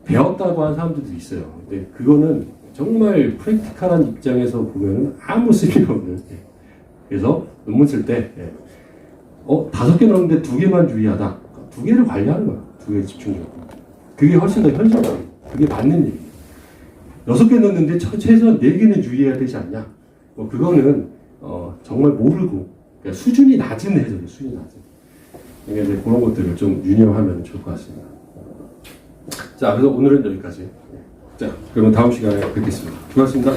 배웠다고 하는 사람들도 있어요. 근데 그거는 정말 프랙티컬한 입장에서 보면 아무 쓸모가 없는. 그래서 논문 쓸 때 5개 넣었는데 2개만 유의하다. 2개를 관리하는 거야. 2개 집중적으로. 그게 훨씬 더 현실적이에요. 그게 맞는 얘기예요. 6개 넣었는데 최소한 4개는 유의해야 되지 않냐. 그거는 정말 모르고, 그러니까 수준이 낮은 해석이에요. 수준이 낮은. 그러니까 이제 그런 것들을 좀 유념하면 좋을 것 같습니다. 자, 그래서 오늘은 여기까지. 자, 그러면 다음 시간에 뵙겠습니다. 수고하셨습니다.